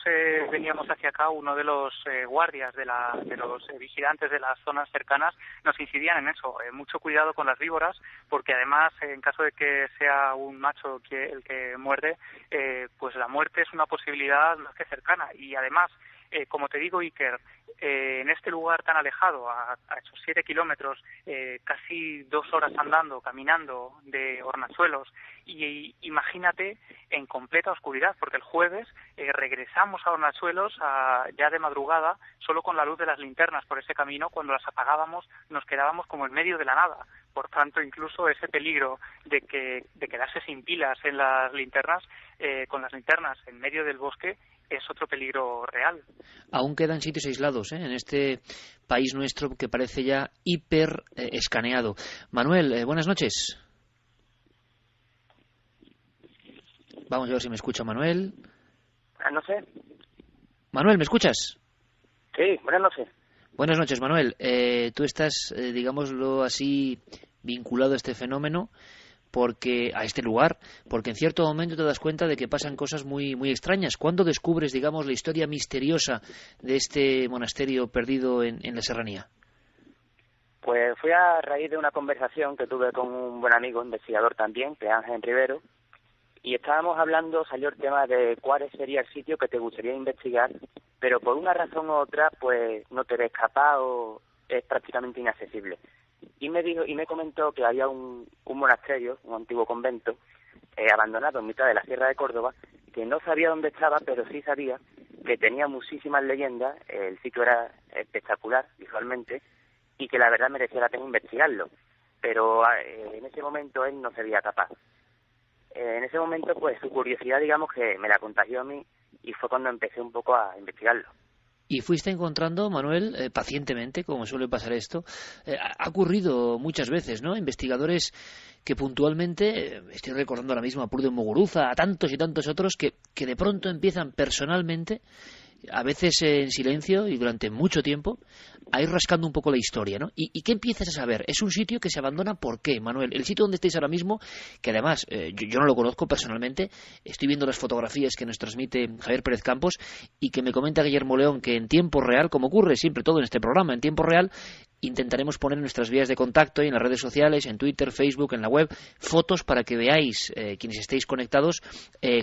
veníamos hacia acá, uno de los guardias, de los vigilantes de las zonas cercanas, nos incidían en eso, mucho cuidado con las víboras, porque además, en caso de que sea un macho el que muerde, pues la muerte es una posibilidad más que cercana. Y además, como te digo, Iker, en este lugar tan alejado, a esos 7 kilómetros, casi 2 horas andando, caminando de Hornachuelos, y imagínate en completa oscuridad, porque el jueves regresamos a Hornachuelos ya de madrugada, solo con la luz de las linternas por ese camino. Cuando las apagábamos nos quedábamos como en medio de la nada. Por tanto, incluso ese peligro de quedarse sin pilas en las linternas, con las linternas en medio del bosque, es otro peligro real. Aún quedan sitios aislados, en este país nuestro que parece ya hiper escaneado. Manuel, buenas noches. Vamos a ver si me escucha Manuel. Buenas noches. Manuel, ¿me escuchas? Sí, buenas noches. Buenas noches, Manuel. Tú estás, digámoslo así, vinculado a este fenómeno, a este lugar, porque en cierto momento te das cuenta de que pasan cosas muy, muy extrañas. ¿Cuándo descubres, digamos, la historia misteriosa de este monasterio perdido en la serranía? Pues fui a raíz de una conversación que tuve con un buen amigo, investigador también, que es Ángel Rivero, y estábamos hablando, salió el tema de cuál sería el sitio que te gustaría investigar, pero por una razón u otra, pues no te ves capaz o es prácticamente inaccesible. Y me comentó que había un monasterio, un antiguo convento, abandonado en mitad de la Sierra de Córdoba, que no sabía dónde estaba, pero sí sabía que tenía muchísimas leyendas, el sitio era espectacular visualmente, y que la verdad merecía la pena investigarlo, pero en ese momento él no se veía capaz. En ese momento, pues su curiosidad, digamos que me la contagió a mí, y fue cuando empecé un poco a investigarlo. Y fuiste encontrando, Manuel, pacientemente, como suele pasar esto. Ha ocurrido muchas veces, ¿no? Investigadores que puntualmente, estoy recordando ahora mismo a Pruden Muguruza, a tantos y tantos otros, que de pronto empiezan personalmente, a veces en silencio y durante mucho tiempo, a ir rascando un poco la historia, ¿no? ¿Y qué empiezas a saber? Es un sitio que se abandona, ¿por qué, Manuel? El sitio donde estáis ahora mismo, que además yo no lo conozco personalmente, estoy viendo las fotografías que nos transmite Javier Pérez Campos y que me comenta Guillermo León que en tiempo real, como ocurre siempre todo en este programa, en tiempo real, intentaremos poner en nuestras vías de contacto y en las redes sociales, en Twitter, Facebook, en la web, fotos para que veáis, quienes estéis conectados,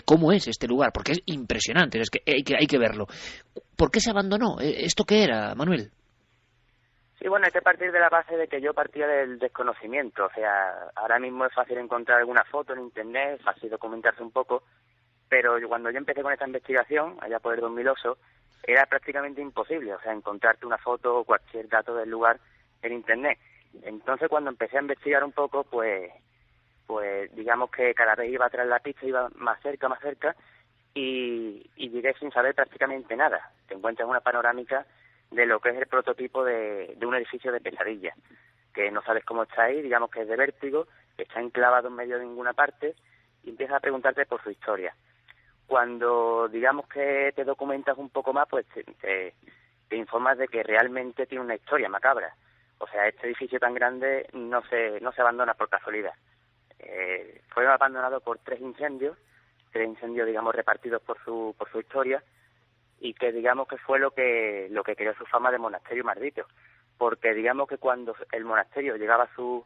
cómo es este lugar, porque es impresionante, es que hay que verlo. ¿Por qué se abandonó? ¿Esto qué era, Manuel? Sí, bueno, hay que partir de la base de que yo partía del desconocimiento. O sea, ahora mismo es fácil encontrar alguna foto en internet, es fácil documentarse un poco, pero cuando yo empecé con esta investigación, allá por el 2008, era prácticamente imposible, o sea, encontrarte una foto o cualquier dato del lugar en internet. Entonces, cuando empecé a investigar un poco, pues digamos que cada vez iba tras la pista, iba más cerca, y llegué sin saber prácticamente nada. Te encuentras una panorámica de lo que es el prototipo de un edificio de pesadilla, que no sabes cómo está ahí, digamos que es de vértigo, está enclavado en medio de ninguna parte, y empiezas a preguntarte por su historia. Cuando digamos que te documentas un poco más, pues te informas de que realmente tiene una historia macabra. O sea, este edificio tan grande no se abandona por casualidad. Fue abandonado por tres incendios, digamos, repartidos por su historia, y que digamos que fue lo que creó su fama de monasterio maldito, porque digamos que cuando el monasterio llegaba a su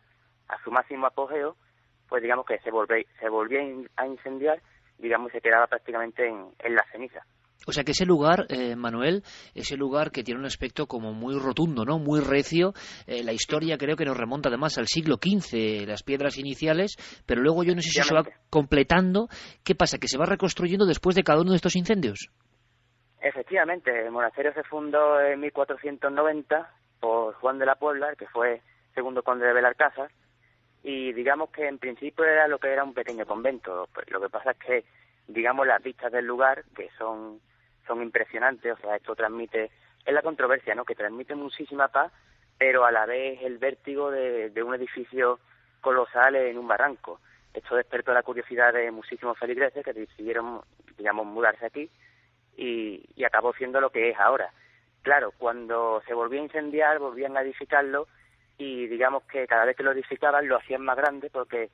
máximo apogeo, pues digamos que se volvía a incendiar, digamos, y se quedaba prácticamente en la ceniza. O sea que ese lugar, Manuel, ese lugar que tiene un aspecto como muy rotundo, ¿no? Muy recio. La historia creo que nos remonta además al siglo XV, las piedras iniciales, pero luego yo no sé si se va completando. ¿Qué pasa? ¿Que se va reconstruyendo después de cada uno de estos incendios? Efectivamente, el monasterio se fundó en 1490 por Juan de la Puebla, que fue segundo conde de Belalcázar, y digamos que en principio era lo que era un pequeño convento. Pues lo que pasa es que, digamos, las vistas del lugar, que son impresionantes, o sea, esto transmite, es la controversia, ¿no?, que transmite muchísima paz, pero a la vez el vértigo de un edificio colosal en un barranco. Esto despertó la curiosidad de muchísimos feligreses que decidieron, digamos, mudarse aquí, y acabó siendo lo que es ahora. Claro, cuando se volvió a incendiar, volvían a edificarlo, y digamos que cada vez que lo edificaban lo hacían más grande, porque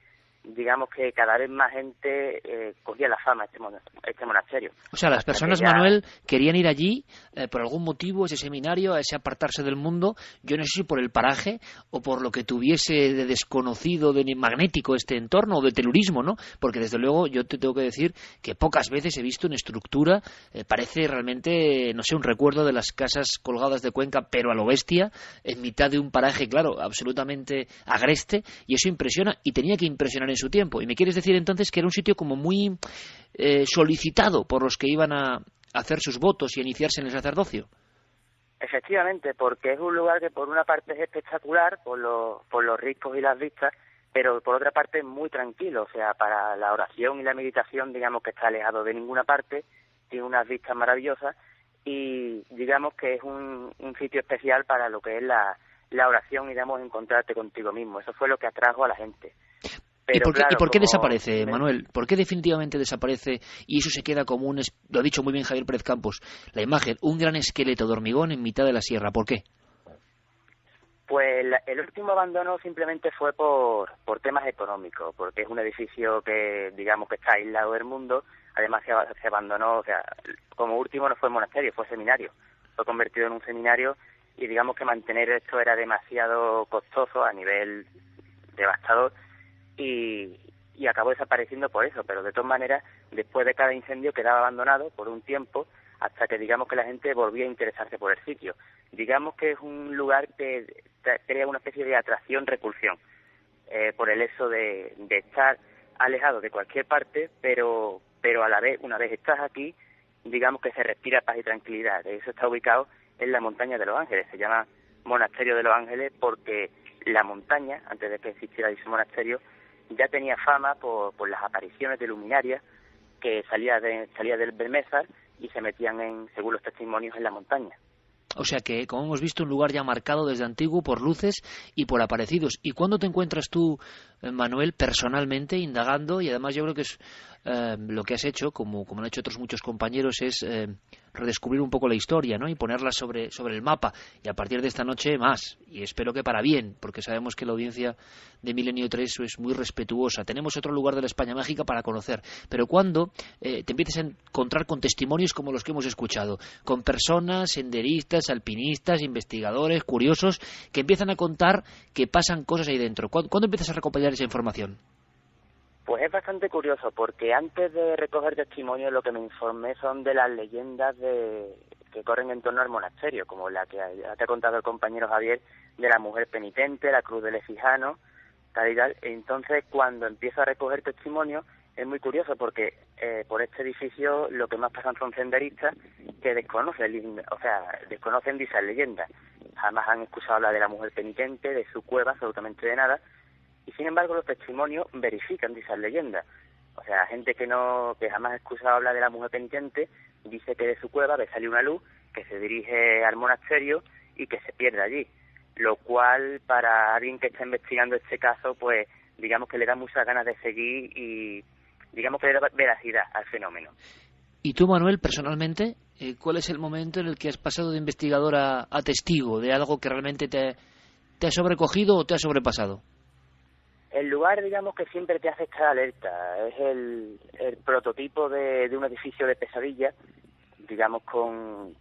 digamos que cada vez más gente cogía la fama este monasterio. O sea, las personas, Manuel, querían ir allí por algún motivo, ese seminario, a ese apartarse del mundo, yo no sé si por el paraje o por lo que tuviese de desconocido, de magnético este entorno, o de telurismo, ¿no? Porque desde luego yo te tengo que decir que pocas veces he visto una estructura, parece realmente, no sé, un recuerdo de las casas colgadas de Cuenca, pero a lo bestia, en mitad de un paraje, claro, absolutamente agreste, y eso impresiona, y tenía que impresionar en su tiempo. Y me quieres decir entonces que era un sitio como muy solicitado por los que iban a hacer sus votos y a iniciarse en el sacerdocio. Efectivamente, porque es un lugar que por una parte es espectacular por los riscos y las vistas, pero por otra parte es muy tranquilo. O sea, para la oración y la meditación, digamos que está alejado de ninguna parte, tiene unas vistas maravillosas, y digamos que es un sitio especial para lo que es la oración y, digamos, encontrarte contigo mismo. Eso fue lo que atrajo a la gente. Pero, ¿Y por qué desaparece, Manuel? ¿Por qué definitivamente desaparece y eso se queda como lo ha dicho muy bien Javier Pérez Campos, la imagen, un gran esqueleto de hormigón en mitad de la sierra? ¿Por qué? Pues el último abandono simplemente fue por temas económicos, porque es un edificio que, digamos, que está aislado del mundo. Además se abandonó, o sea, como último no fue monasterio, fue seminario. Fue convertido en un seminario y digamos que mantener esto era demasiado costoso a nivel devastador y acabó desapareciendo por eso, pero de todas maneras después de cada incendio quedaba abandonado por un tiempo hasta que digamos que la gente volvía a interesarse por el sitio. Digamos que es un lugar que crea una especie de atracción-repulsión por el hecho de estar alejado de cualquier parte, pero a la vez, una vez estás aquí, digamos que se respira paz y tranquilidad. Eso está ubicado en la montaña de Los Ángeles, se llama Monasterio de Los Ángeles porque la montaña, antes de que existiera ese monasterio, ya tenía fama por las apariciones de luminarias que salía del Belmésar y se metían, según los testimonios, en la montaña. O sea que, como hemos visto, un lugar ya marcado desde antiguo por luces y por aparecidos. ¿Y cuándo te encuentras tú, Manuel, personalmente indagando? Y además yo creo que es lo que has hecho, como han hecho otros muchos compañeros, es redescubrir un poco la historia, ¿no? Y ponerla sobre el mapa. Y a partir de esta noche más. Y espero que para bien, porque sabemos que la audiencia de Milenio 3 es muy respetuosa. Tenemos otro lugar de la España mágica para conocer. Pero cuando te empiezas a encontrar con testimonios como los que hemos escuchado, con personas, senderistas, alpinistas, investigadores, curiosos, que empiezan a contar que pasan cosas ahí dentro. ¿Cuándo empiezas a recopilar esa información? Pues es bastante curioso, porque antes de recoger testimonios lo que me informé son de las leyendas que corren en torno al monasterio, como la que te ha contado el compañero Javier, de la mujer penitente, la cruz del Efijano, tal y tal. Entonces, cuando empiezo a recoger testimonios, es muy curioso porque por este edificio lo que más pasan son senderistas que desconocen dichas leyendas. Jamás han escuchado hablar de la mujer penitente, de su cueva, absolutamente de nada. Y sin embargo los testimonios verifican dichas leyendas. O sea, gente que jamás ha escuchado hablar de la mujer penitente dice que de su cueva ve salir una luz que se dirige al monasterio y que se pierde allí. Lo cual, para alguien que está investigando este caso, pues digamos que le da muchas ganas de seguir y digamos que le da veracidad al fenómeno. ¿Y tú, Manuel, personalmente, cuál es el momento en el que has pasado de investigador a testigo de algo que realmente te ha sobrecogido o te ha sobrepasado? El lugar, digamos, que siempre te hace estar alerta. Es el prototipo de un edificio de pesadilla, digamos, con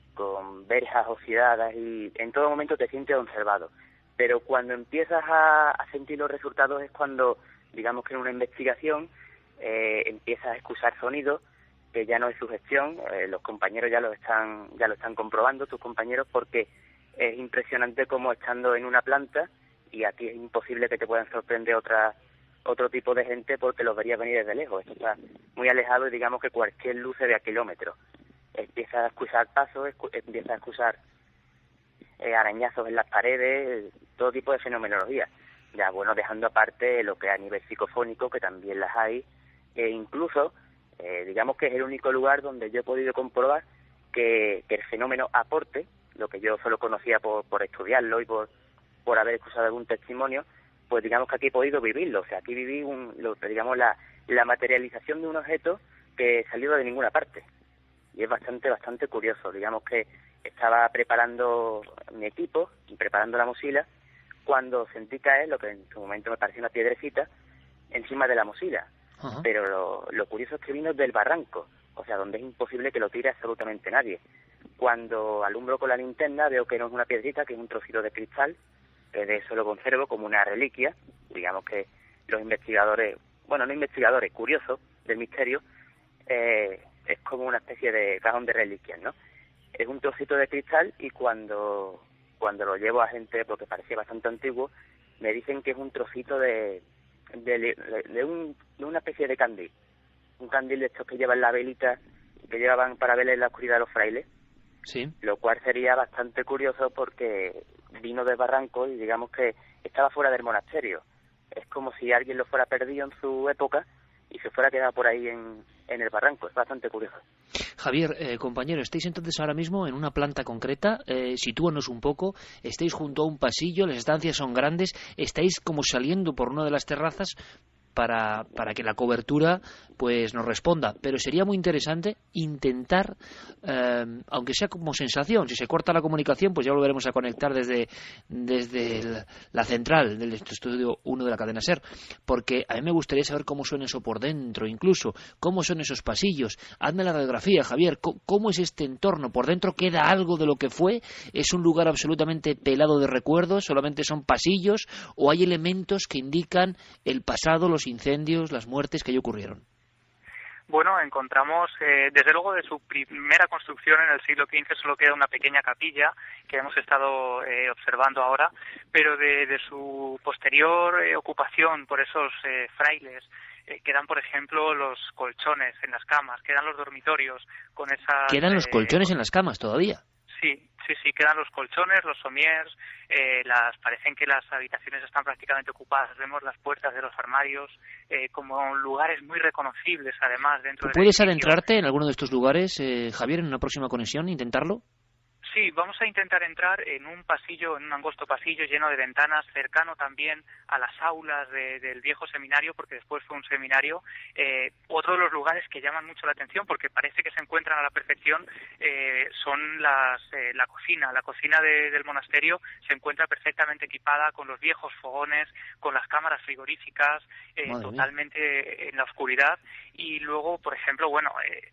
verjas oxidadas y en todo momento te sientes observado. Pero cuando empiezas a sentir los resultados es cuando, digamos que en una investigación, empiezas a escuchar sonidos que ya no es sugestión. Los compañeros ya lo están comprobando, tus compañeros, porque es impresionante cómo estando en una planta, y aquí es imposible que te puedan sorprender otro tipo de gente porque los verías venir desde lejos. Esto está muy alejado y digamos que cualquier luz se ve a kilómetros. Empiezas a escuchar pasos, empiezas a escuchar arañazos en las paredes, todo tipo de fenomenología. Ya, bueno, dejando aparte lo que a nivel psicofónico, que también las hay, e incluso, digamos que es el único lugar donde yo he podido comprobar que el fenómeno aporte, lo que yo solo conocía por estudiarlo y por haber escuchado algún testimonio, pues digamos que aquí he podido vivirlo. O sea, aquí viví la materialización de un objeto que salió de ninguna parte. Y es bastante curioso. Digamos que estaba preparando mi equipo y preparando la mochila cuando sentí caer lo que en su momento me pareció una piedrecita encima de la mochila. Uh-huh. Pero lo curioso es que vino del barranco, o sea, donde es imposible que lo tire absolutamente nadie. Cuando alumbro con la linterna veo que no es una piedrita, que es un trocito de cristal, que de eso lo conservo como una reliquia. Digamos que los investigadores, bueno, no investigadores, curiosos del misterio, es como una especie de cajón de reliquias, ¿no? Es un trocito de cristal y cuando lo llevo a gente, porque parecía bastante antiguo, me dicen que es un trocito de una especie de candil. Un candil de estos que llevan la velita, que llevaban para ver en la oscuridad de los frailes. Sí. Lo cual sería bastante curioso porque vino del barranco y digamos que estaba fuera del monasterio. Es como si alguien lo fuera perdido en su época y se fuera quedado por ahí en el barranco. Es bastante curioso. Javier, compañero, estáis entonces ahora mismo en una planta concreta. Sitúanos un poco. Estáis junto a un pasillo, las estancias son grandes, estáis como saliendo por una de las terrazas. para que la cobertura pues nos responda, pero sería muy interesante intentar, aunque sea como sensación, si se corta la comunicación pues ya volveremos a conectar desde la central del estudio 1 de la cadena SER, porque a mí me gustaría saber cómo suena eso por dentro, incluso cómo son esos pasillos. Hazme la radiografía, Javier, cómo es este entorno, por dentro queda algo de lo que fue, es un lugar absolutamente pelado de recuerdos, solamente son pasillos, o hay elementos que indican el pasado, los incendios, las muertes que allí ocurrieron. Bueno, encontramos, desde luego, de su primera construcción en el siglo XV solo queda una pequeña capilla que hemos estado observando ahora, pero de su posterior ocupación por esos frailes, quedan, por ejemplo, los colchones en las camas, quedan los dormitorios con esas... ¿Quedan los colchones en las camas todavía? Sí, quedan los colchones, los somiers, parecen que las habitaciones están prácticamente ocupadas. Vemos las puertas de los armarios como lugares muy reconocibles, además, dentro del edificio. ¿Puedes adentrarte en alguno de estos lugares, Javier, en una próxima conexión, intentarlo? Sí, vamos a intentar entrar en un pasillo, en un angosto pasillo lleno de ventanas, cercano también a las aulas del viejo seminario, porque después fue un seminario. Otro de los lugares que llaman mucho la atención, porque parece que se encuentran a la perfección, son la cocina. La cocina del monasterio se encuentra perfectamente equipada con los viejos fogones, con las cámaras frigoríficas, totalmente en la oscuridad. Y luego, por ejemplo,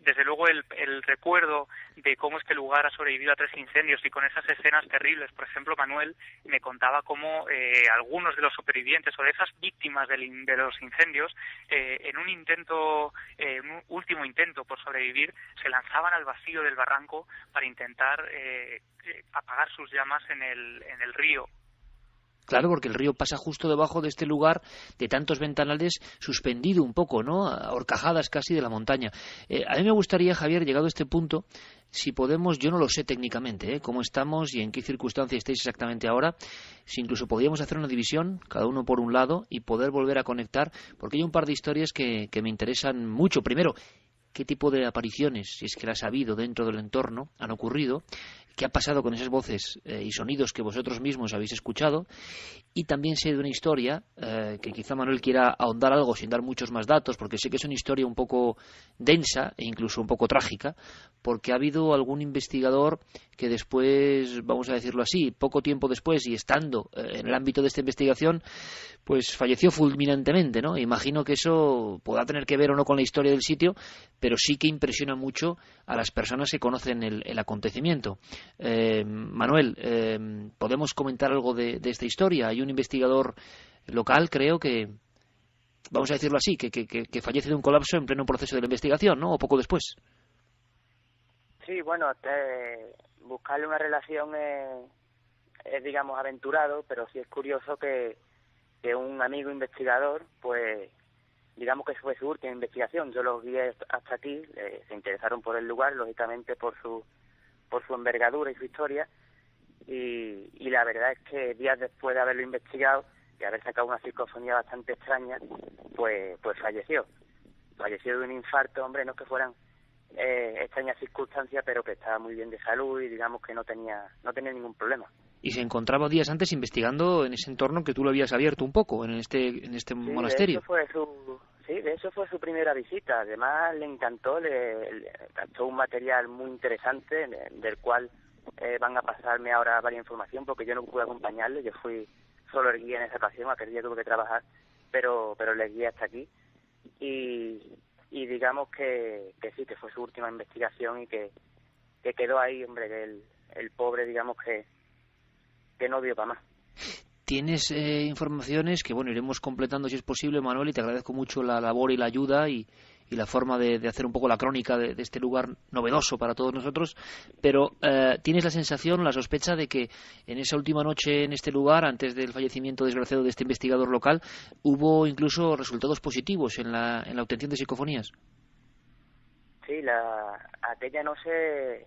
desde luego el recuerdo de cómo este lugar ha sobrevivido a 3 incendios y con esas escenas terribles. Por ejemplo, Manuel me contaba cómo algunos de los supervivientes o de esas víctimas de los incendios, en un último intento por sobrevivir, se lanzaban al vacío del barranco para intentar apagar sus llamas en el río. Claro, porque el río pasa justo debajo de este lugar de tantos ventanales, suspendido un poco, ¿no? A horcajadas casi de la montaña. A mí me gustaría, Javier, llegado a este punto, si podemos, yo no lo sé técnicamente, cómo estamos y en qué circunstancias estáis exactamente ahora, si incluso podríamos hacer una división, cada uno por un lado, y poder volver a conectar, porque hay un par de historias que me interesan mucho. Primero, qué tipo de apariciones, si es que las ha habido dentro del entorno, han ocurrido, qué ha pasado con esas voces y sonidos que vosotros mismos habéis escuchado, y también sé de una historia que quizá Manuel quiera ahondar algo sin dar muchos más datos, porque sé que es una historia un poco densa e incluso un poco trágica, porque ha habido algún investigador que después, vamos a decirlo así, poco tiempo después y estando en el ámbito de esta investigación, pues falleció fulminantemente, ¿no? Imagino que eso podrá tener que ver o no con la historia del sitio, pero sí que impresiona mucho a las personas que conocen el acontecimiento. Manuel, ¿podemos comentar algo de esta historia? Hay un investigador local, creo que, vamos a decirlo así, que fallece de un colapso en pleno proceso de la investigación, ¿no? O poco después. Sí, buscarle una relación es, digamos, aventurado, pero sí es curioso que un amigo investigador, pues, digamos que fue su última investigación. Yo los guié hasta aquí, se interesaron por el lugar, lógicamente por su envergadura y su historia, y la verdad es que días después de haberlo investigado y haber sacado una psicofonía bastante extraña, pues falleció de un infarto. Hombre, no es que fueran extrañas circunstancias, pero que estaba muy bien de salud y digamos que no tenía ningún problema. Y se encontraba días antes investigando en ese entorno que tú lo habías abierto un poco, en este monasterio. De eso fue su primera visita. Además le encantó un material muy interesante del cual van a pasarme ahora varias información, porque yo no pude acompañarle, yo fui solo el guía en esa ocasión, aquel día tuve que trabajar, pero le guié hasta aquí y digamos que sí, que fue su última investigación y que quedó ahí, hombre, que el pobre, digamos que no dio para más. Tienes informaciones que, iremos completando si es posible, Manuel, y te agradezco mucho la labor y la ayuda y la forma de hacer un poco la crónica de este lugar novedoso para todos nosotros, pero ¿tienes la sensación, la sospecha de que en esa última noche en este lugar, antes del fallecimiento desgraciado de este investigador local, hubo incluso resultados positivos en la obtención de psicofonías? Sí, aquella noche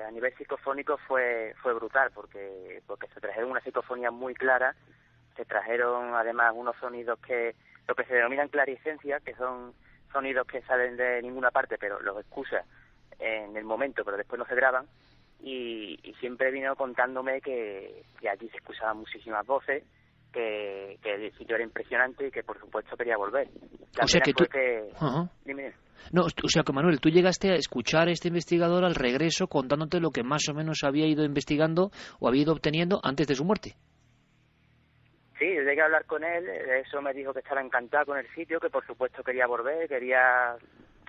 a nivel psicofónico fue brutal, porque se trajeron una psicofonía muy clara, se trajeron además unos sonidos lo que se denominan claricencia, que son sonidos que salen de ninguna parte, pero los escuchas en el momento, pero después no se graban, y siempre vino contándome que aquí se escuchaban muchísimas voces, que el sitio era impresionante y que por supuesto quería volver. O sea que tú... Uh-huh. Dime. No, o sea que Manuel, tú llegaste a escuchar a este investigador al regreso contándote lo que más o menos había ido investigando o había ido obteniendo antes de su muerte. Sí, yo llegué a hablar con él, eso me dijo que estaba encantado con el sitio, que por supuesto quería volver,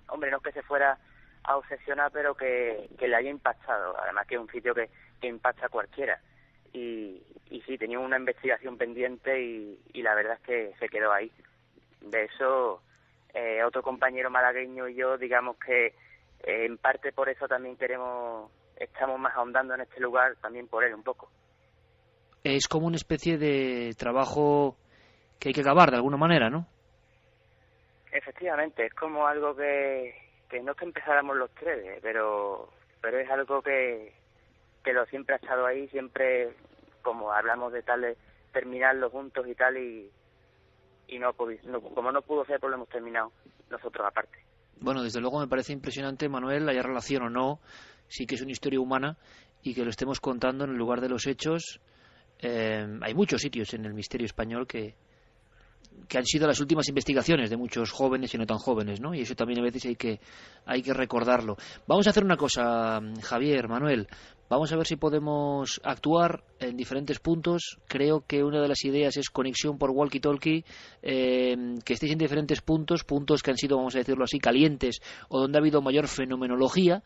hombre, no es que se fuera a obsesionar, pero que le haya impactado, además que es un sitio que impacta a cualquiera. Y sí, tenía una investigación pendiente y la verdad es que se quedó ahí. De eso, otro compañero malagueño y yo, digamos que en parte por eso también estamos más ahondando en este lugar, también por él un poco. Es como una especie de trabajo que hay que acabar de alguna manera, ¿no? Efectivamente, es como algo que no es que empezáramos los tres, pero es algo que lo siempre ha estado ahí, siempre como hablamos de tal de terminarlo juntos y tal, y como no pudo ser, pues lo hemos terminado nosotros aparte. Bueno, desde luego me parece impresionante, Manuel, haya relación o no, sí que es una historia humana y que lo estemos contando en el lugar de los hechos. Hay muchos sitios en el misterio español que han sido las últimas investigaciones de muchos jóvenes y no tan jóvenes, ¿no? Y eso también a veces hay que recordarlo. Vamos a hacer una cosa, Javier, Manuel. Vamos a ver si podemos actuar en diferentes puntos. Creo que una de las ideas es conexión por walkie-talkie, que estéis en diferentes puntos que han sido, vamos a decirlo así, calientes o donde ha habido mayor fenomenología,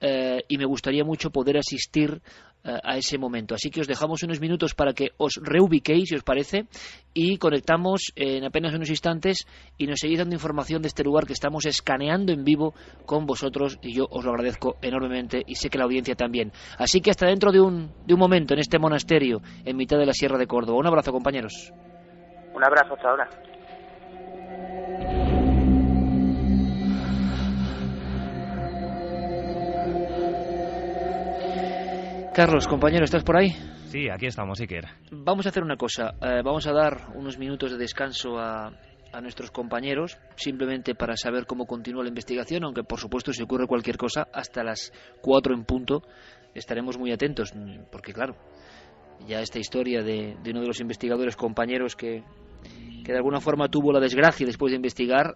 y me gustaría mucho poder asistir a ese momento. Así que os dejamos unos minutos para que os reubiquéis, si os parece, y conectamos en apenas unos instantes y nos seguís dando información de este lugar que estamos escaneando en vivo con vosotros, y yo os lo agradezco enormemente y sé que la audiencia también. Así que hasta dentro de un momento en este monasterio en mitad de la Sierra de Córdoba. Un abrazo, compañeros. Un abrazo, hasta ahora. Carlos, compañero, ¿estás por ahí? Sí, aquí estamos, Iker. Vamos a hacer una cosa. Vamos a dar unos minutos de descanso a nuestros compañeros, simplemente para saber cómo continúa la investigación, aunque por supuesto si ocurre cualquier cosa, hasta las 4 en punto estaremos muy atentos, porque claro, ya esta historia de uno de los investigadores compañeros que de alguna forma tuvo la desgracia después de investigar,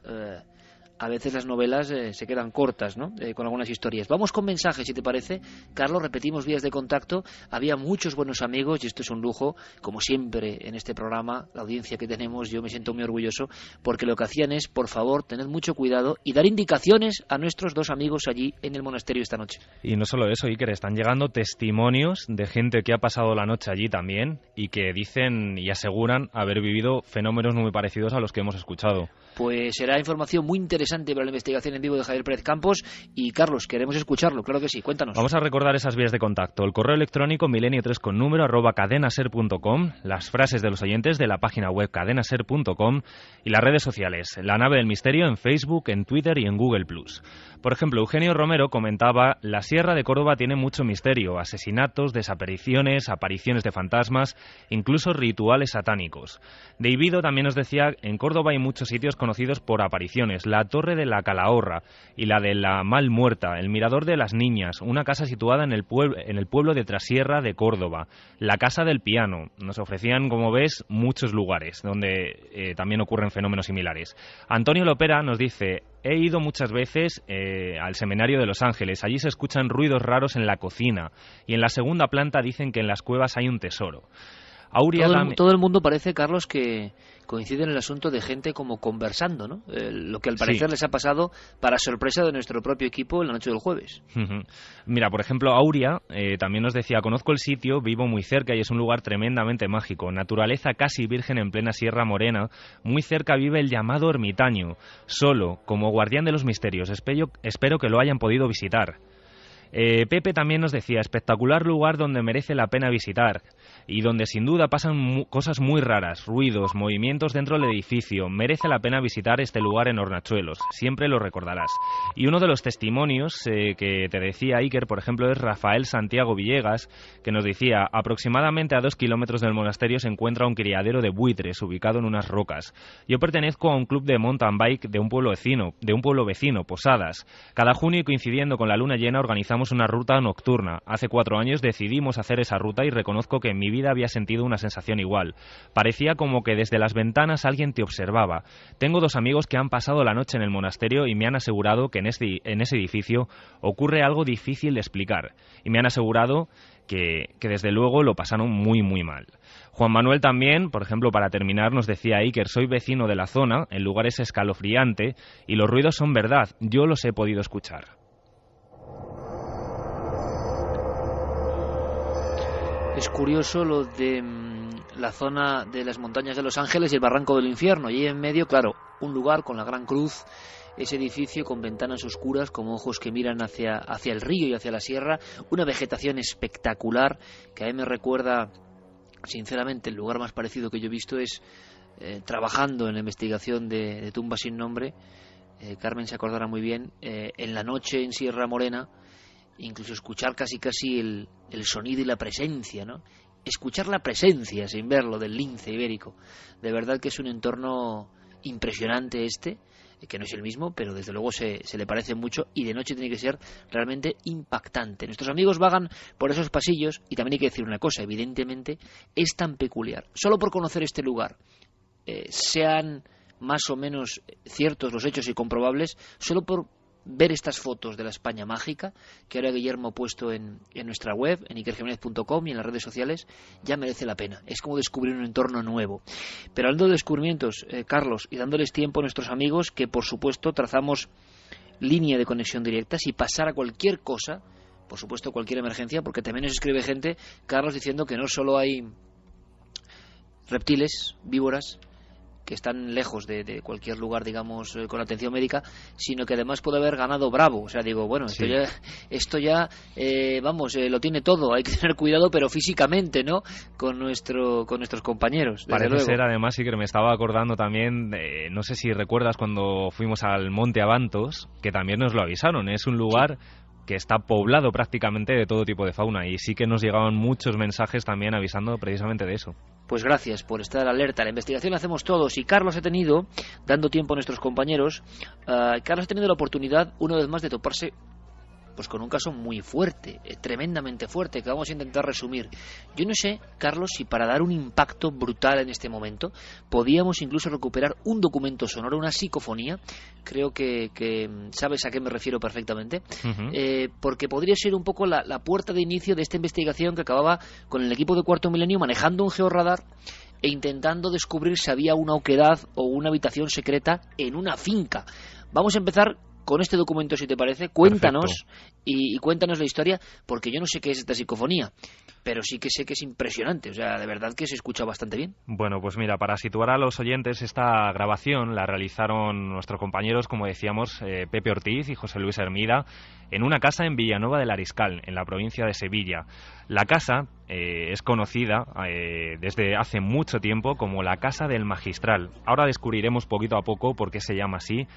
a veces las novelas se quedan cortas, ¿no? Con algunas historias. Vamos con mensajes, si te parece. Carlos, repetimos vías de contacto. Había muchos buenos amigos y esto es un lujo, como siempre en este programa, la audiencia que tenemos, yo me siento muy orgulloso, porque lo que hacían es, por favor, tener mucho cuidado y dar indicaciones a nuestros dos amigos allí en el monasterio esta noche. Y no solo eso, Iker, están llegando testimonios de gente que ha pasado la noche allí también y que dicen y aseguran haber vivido fenómenos muy parecidos a los que hemos escuchado. Pues será información muy interesante para la investigación en vivo de Javier Pérez Campos. Y Carlos, queremos escucharlo, claro que sí, cuéntanos. Vamos a recordar esas vías de contacto: el correo electrónico milenio3@cadenaser.com, las frases de los oyentes de la página web cadenaser.com y las redes sociales, La Nave del Misterio en Facebook, en Twitter y en Google+. Por ejemplo, Eugenio Romero comentaba: la Sierra de Córdoba tiene mucho misterio, asesinatos, desapariciones, apariciones de fantasmas, incluso rituales satánicos. Davido también nos decía: en Córdoba hay muchos sitios conocidos por apariciones, la Torre de la Calahorra y la de la Mal Muerta, el Mirador de las Niñas, una casa situada en el pueblo de Trasierra de Córdoba, la Casa del Piano. Nos ofrecían, como ves, muchos lugares donde también ocurren fenómenos similares. Antonio Lopera nos dice: he ido muchas veces al Seminario de Los Ángeles. Allí se escuchan ruidos raros en la cocina y en la segunda planta dicen que en las cuevas hay un tesoro. Todo el mundo parece, Carlos, que coincide en el asunto de gente como conversando, ¿no? Lo que al parecer les ha pasado para sorpresa de nuestro propio equipo en la noche del jueves. Mira, por ejemplo, Aurea también nos decía: conozco el sitio, vivo muy cerca y es un lugar tremendamente mágico. Naturaleza casi virgen en plena Sierra Morena. Muy cerca vive el llamado ermitaño, solo, como guardián de los misterios. Espero que lo hayan podido visitar. Pepe también nos decía: espectacular lugar donde merece la pena visitar y donde sin duda pasan cosas muy raras, ruidos, movimientos dentro del edificio. Merece la pena visitar este lugar en Hornachuelos, siempre lo recordarás. Y uno de los testimonios que te decía Iker, por ejemplo, es Rafael Santiago Villegas, que nos decía: aproximadamente a 2 kilómetros del monasterio se encuentra un criadero de buitres ubicado en unas rocas. Yo pertenezco a un club de mountain bike de un pueblo vecino, Posadas. Cada junio, coincidiendo con la luna llena, organizamos una ruta nocturna. Hace 4 años decidimos hacer esa ruta y reconozco que en mi vida vida había sentido una sensación igual. Parecía como que desde las ventanas alguien te observaba. Tengo 2 amigos que han pasado la noche en el monasterio y me han asegurado que en ese edificio ocurre algo difícil de explicar. Y me han asegurado que desde luego lo pasaron muy muy mal. Juan Manuel también, por ejemplo, para terminar, nos decía Iker: soy vecino de la zona, el lugar es escalofriante y los ruidos son verdad, yo los he podido escuchar. Es curioso lo de la zona de las montañas de Los Ángeles y el Barranco del Infierno, y en medio, claro, un lugar con la Gran Cruz, ese edificio con ventanas oscuras como ojos que miran hacia el río y hacia la sierra, una vegetación espectacular que a mí me recuerda, sinceramente, el lugar más parecido que yo he visto es trabajando en la investigación de Tumba sin nombre. Carmen se acordará muy bien, en la noche en Sierra Morena, incluso escuchar casi el sonido y la presencia, ¿no? Escuchar la presencia sin verlo del lince ibérico. De verdad que es un entorno impresionante que no es el mismo, pero desde luego se le parece mucho, y de noche tiene que ser realmente impactante. Nuestros amigos vagan por esos pasillos, y también hay que decir una cosa: evidentemente es tan peculiar, solo por conocer este lugar, sean más o menos ciertos los hechos y comprobables, solo por ver estas fotos de la España mágica que ahora Guillermo ha puesto en nuestra web, en ikerjimenez.com y en las redes sociales, ya merece la pena. Es como descubrir un entorno nuevo. Pero hablando de descubrimientos, Carlos, y dándoles tiempo a nuestros amigos, que por supuesto trazamos línea de conexión directa, si pasara cualquier cosa, por supuesto cualquier emergencia, porque también nos escribe gente, Carlos, diciendo que no solo hay reptiles, víboras, que están lejos de cualquier lugar, digamos, con atención médica, sino que además puede haber ganado bravo. O sea, digo, bueno, sí. esto ya lo tiene todo. Hay que tener cuidado, pero físicamente, ¿no? Con nuestros compañeros. Parece luego. Ser, además, sí, que me estaba acordando también, no sé si recuerdas cuando fuimos al Monte Abantos, que también nos lo avisaron. Es un lugar que está poblado prácticamente de todo tipo de fauna, y sí que nos llegaban muchos mensajes también avisando precisamente de eso. Pues gracias por estar alerta. La investigación la hacemos todos, y Carlos ha tenido, dando tiempo a nuestros compañeros, Carlos ha tenido la oportunidad una vez más de toparse pues con un caso muy fuerte, tremendamente fuerte, que vamos a intentar resumir. Yo no sé, Carlos, si para dar un impacto brutal en este momento podíamos incluso recuperar un documento sonoro, una psicofonía. Creo que sabes a qué me refiero perfectamente. Porque podría ser un poco la puerta de inicio de esta investigación que acababa con el equipo de Cuarto Milenio manejando un georradar e intentando descubrir si había una oquedad o una habitación secreta en una finca. Vamos a empezar con este documento, si te parece. Cuéntanos y cuéntanos la historia, porque yo no sé qué es esta psicofonía, pero sí que sé que es impresionante. O sea, de verdad que se escucha bastante bien. Bueno, pues mira, para situar a los oyentes, esta grabación la realizaron nuestros compañeros, como decíamos, Pepe Ortiz y José Luis Hermida, en una casa en Villanueva del Ariscal, en la provincia de Sevilla. La casa es conocida desde hace mucho tiempo como la Casa del Magistral. Ahora descubriremos poquito a poco por qué se llama así.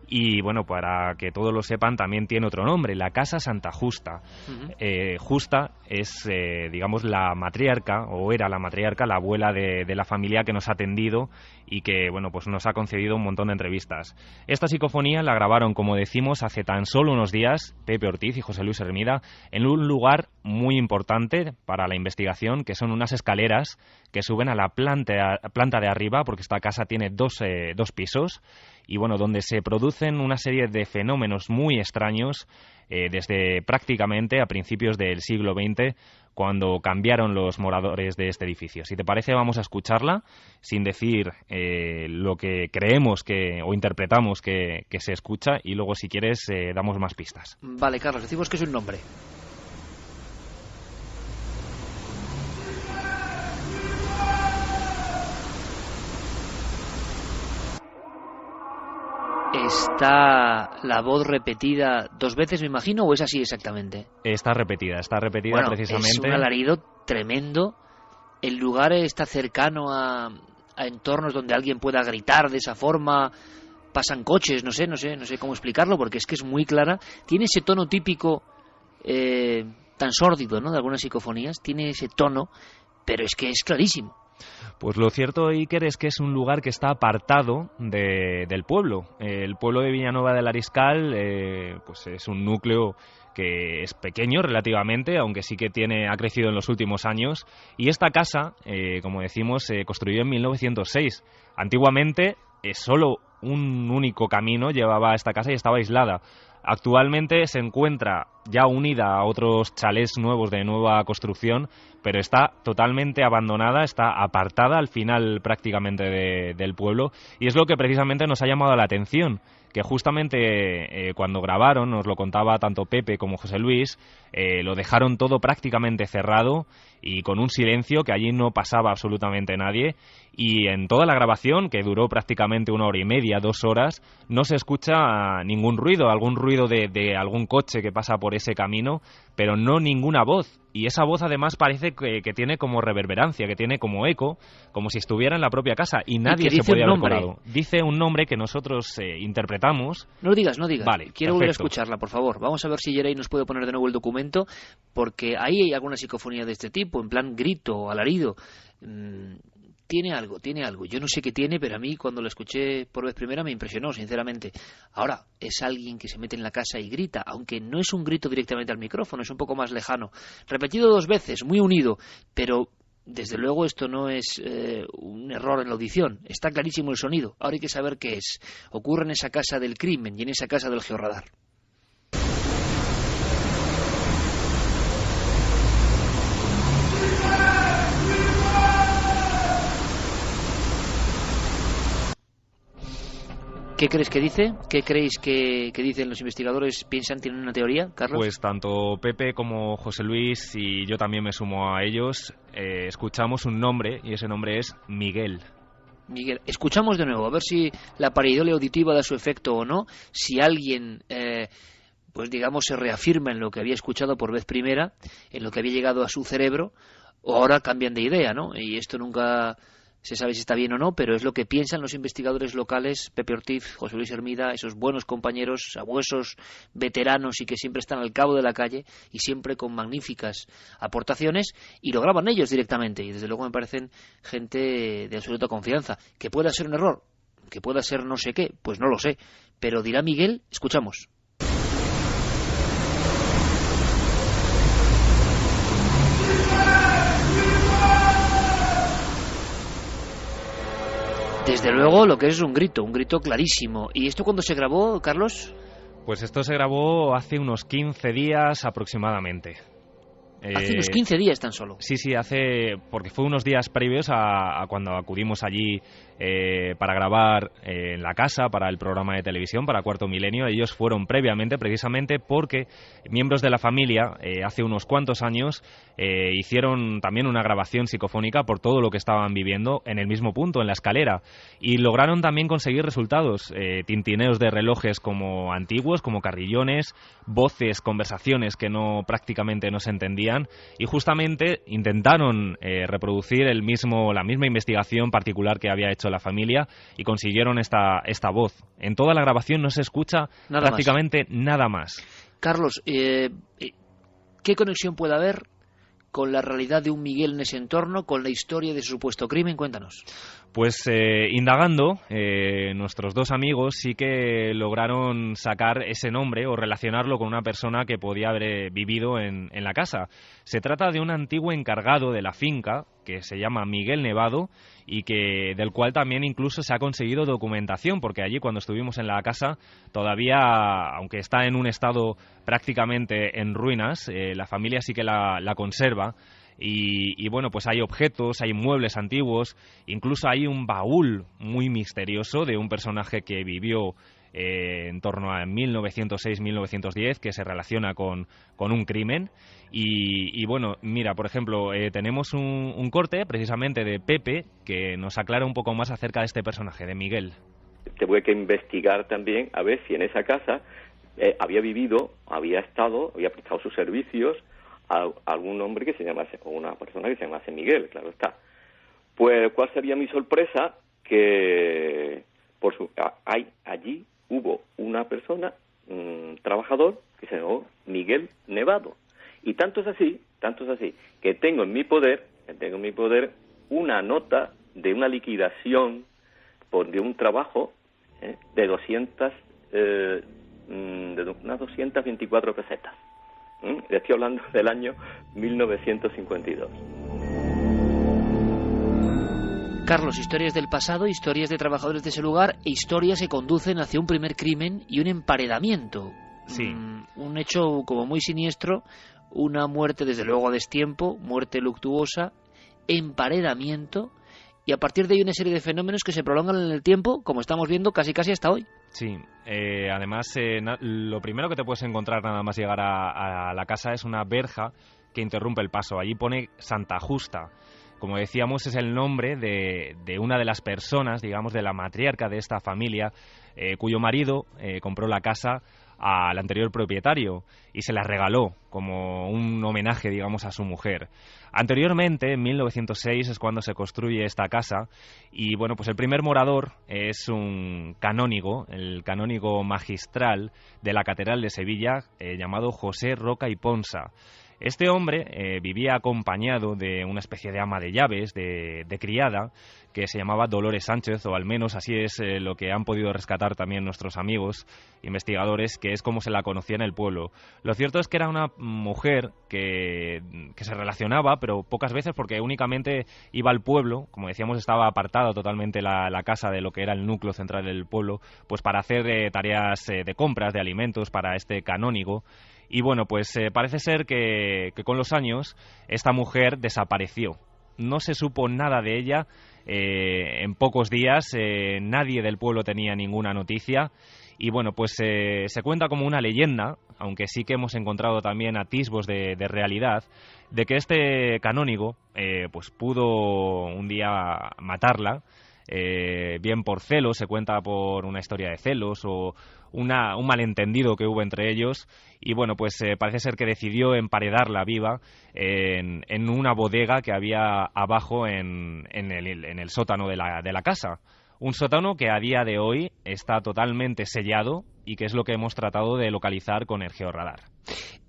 Y bueno, para que todos lo sepan, también tiene otro nombre, la Casa Santa Justa. Justa es, digamos, la matriarca, o era la matriarca, la abuela de la familia que nos ha atendido y que, bueno, pues nos ha concedido un montón de entrevistas. Esta psicofonía la grabaron, como decimos, hace tan solo unos días, Pepe Ortiz y José Luis Hermida, en un lugar muy importante para la investigación, que son unas escaleras que suben a la planta de arriba, porque esta casa tiene dos pisos, y bueno, donde se producen una serie de fenómenos muy extraños desde prácticamente a principios del siglo XX, cuando cambiaron los moradores de este edificio. Si te parece, vamos a escucharla sin decir lo que creemos o interpretamos que se escucha, y luego, si quieres, damos más pistas. Vale, Carlos, decimos que es un nombre. ¿Está la voz repetida 2 veces, me imagino, o es así exactamente? Está repetida bueno, precisamente. Es un alarido tremendo. El lugar está cercano a entornos donde alguien pueda gritar de esa forma. Pasan coches, no sé cómo explicarlo, porque es que es muy clara. Tiene ese tono típico tan sórdido, ¿no?, de algunas psicofonías. Tiene ese tono, pero es que es clarísimo. Pues lo cierto, Iker, es que es un lugar que está apartado del pueblo. El pueblo de Villanueva del Ariscal pues es un núcleo que es pequeño relativamente, aunque sí que ha crecido en los últimos años. Y esta casa, como decimos, se construyó en 1906. Antiguamente, solo un único camino llevaba a esta casa y estaba aislada. Actualmente se encuentra ya unida a otros chalés nuevos de nueva construcción, pero está totalmente abandonada, está apartada al final prácticamente del pueblo, y es lo que precisamente nos ha llamado la atención, que justamente cuando grabaron, nos lo contaba tanto Pepe como José Luis, lo dejaron todo prácticamente cerrado y con un silencio que allí no pasaba absolutamente nadie, y en toda la grabación, que duró prácticamente 1 hora y media, 2 horas, no se escucha ningún ruido, algún ruido de algún coche que pasa por ese camino, pero no ninguna voz. Y esa voz además parece que tiene como reverberancia, que tiene como eco, como si estuviera en la propia casa, y nadie se podía haber colado. Dice un nombre que nosotros interpretamos. No lo digas, no digas. Vale, quiero volver a escucharla, por favor. Vamos a ver si Geray nos puede poner de nuevo el documento, porque ahí hay alguna psicofonía de este tipo, en plan grito o alarido. Tiene algo. Yo no sé qué tiene, pero a mí cuando lo escuché por vez primera me impresionó, sinceramente. Ahora, es alguien que se mete en la casa y grita, aunque no es un grito directamente al micrófono, es un poco más lejano. Repetido 2 veces, muy unido, pero desde luego esto no es un error en la audición. Está clarísimo el sonido. Ahora hay que saber qué es. Ocurre en esa casa del crimen y en esa casa del georradar. ¿Qué crees que dice? ¿Qué creéis que dicen los investigadores? ¿Piensan, tienen una teoría, Carlos? Pues tanto Pepe como José Luis, y yo también me sumo a ellos, escuchamos un nombre, y ese nombre es Miguel. Miguel, escuchamos de nuevo, a ver si la pareidolia auditiva da su efecto o no, si alguien, pues digamos, se reafirma en lo que había escuchado por vez primera, en lo que había llegado a su cerebro, o ahora cambian de idea, ¿no? Y esto nunca se sabe si está bien o no, pero es lo que piensan los investigadores locales, Pepe Ortiz, José Luis Hermida, esos buenos compañeros, sabuesos, veteranos y que siempre están al cabo de la calle y siempre con magníficas aportaciones, y lo graban ellos directamente, y desde luego me parecen gente de absoluta confianza. Que pueda ser un error, que pueda ser no sé qué, pues no lo sé, pero dirá Miguel. Escuchamos. Desde luego lo que es un grito clarísimo. ¿Y esto cuándo se grabó, Carlos? Pues esto se grabó hace unos 15 días aproximadamente. Hace unos 15 días tan solo. Sí, porque fue unos días previos a cuando acudimos allí para grabar en la casa, para el programa de televisión, para Cuarto Milenio. Ellos fueron previamente, precisamente porque miembros de la familia, hace unos cuantos años, hicieron también una grabación psicofónica por todo lo que estaban viviendo en el mismo punto, en la escalera. Y lograron también conseguir resultados, tintineos de relojes como antiguos, como carrillones, voces, conversaciones que prácticamente no se entendían. Y justamente intentaron reproducir la misma investigación particular que había hecho la familia, y consiguieron esta voz. En toda la grabación no se escucha prácticamente nada más. Carlos, ¿qué conexión puede haber con la realidad de un Miguel en ese entorno, con la historia de su supuesto crimen? Cuéntanos. Pues indagando, nuestros 2 amigos sí que lograron sacar ese nombre o relacionarlo con una persona que podía haber vivido en la casa. Se trata de un antiguo encargado de la finca que se llama Miguel Nevado, y del cual también incluso se ha conseguido documentación, porque allí cuando estuvimos en la casa todavía, aunque está en un estado prácticamente en ruinas, la familia sí que la conserva. Y bueno, pues hay objetos, hay muebles antiguos, incluso hay un baúl muy misterioso de un personaje que vivió en torno a 1906-1910, que se relaciona con un crimen. Y bueno, mira, por ejemplo, tenemos un corte precisamente de Pepe que nos aclara un poco más acerca de este personaje, de Miguel. Tuve que investigar también a ver si en esa casa había vivido, había prestado sus servicios a algún hombre que se llamase, o una persona que se llamase Miguel, claro está. Pues, ¿cuál sería mi sorpresa? Que allí hubo una persona, un trabajador, que se llamó Miguel Nevado. Y tanto es así, que tengo en mi poder una nota de una liquidación de un trabajo de unas 224 pesetas. Le estoy hablando del año 1952. Carlos, historias del pasado, historias de trabajadores de ese lugar e historias que conducen hacia un primer crimen y un emparedamiento. Sí. Un hecho como muy siniestro, una muerte desde luego a destiempo, muerte luctuosa, emparedamiento, y a partir de ahí una serie de fenómenos que se prolongan en el tiempo, como estamos viendo casi hasta hoy. Sí, además lo primero que te puedes encontrar nada más llegar a la casa es una verja que interrumpe el paso. Allí pone Santa Justa. Como decíamos, es el nombre de una de las personas, digamos, de la matriarca de esta familia, cuyo marido compró la casa al anterior propietario y se la regaló como un homenaje, digamos, a su mujer. Anteriormente, en 1906, es cuando se construye esta casa y, bueno, pues el primer morador es un canónigo, el canónigo magistral de la Catedral de Sevilla, llamado José Roca y Ponsa. Este hombre vivía acompañado de una especie de ama de llaves, de criada, que se llamaba Dolores Sánchez, o al menos así es lo que han podido rescatar también nuestros amigos investigadores, que es como se la conocía en el pueblo. Lo cierto es que era una mujer que se relacionaba, pero pocas veces, porque únicamente iba al pueblo, como decíamos, estaba apartada totalmente la casa de lo que era el núcleo central del pueblo, pues para hacer tareas de compras, de alimentos para este canónigo. Y bueno, pues parece ser que con los años esta mujer desapareció. No se supo nada de ella. En pocos días nadie del pueblo tenía ninguna noticia. Y bueno, pues se cuenta como una leyenda, aunque sí que hemos encontrado también atisbos de realidad, de que este canónigo pues pudo un día matarla. Bien por celos, se cuenta por una historia de celos o un malentendido que hubo entre ellos, y bueno, pues parece ser que decidió emparedarla viva en una bodega que había abajo en el sótano de la casa. Un sótano que a día de hoy está totalmente sellado y que es lo que hemos tratado de localizar con el georradar.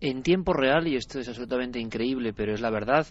En tiempo real, y esto es absolutamente increíble, pero es la verdad,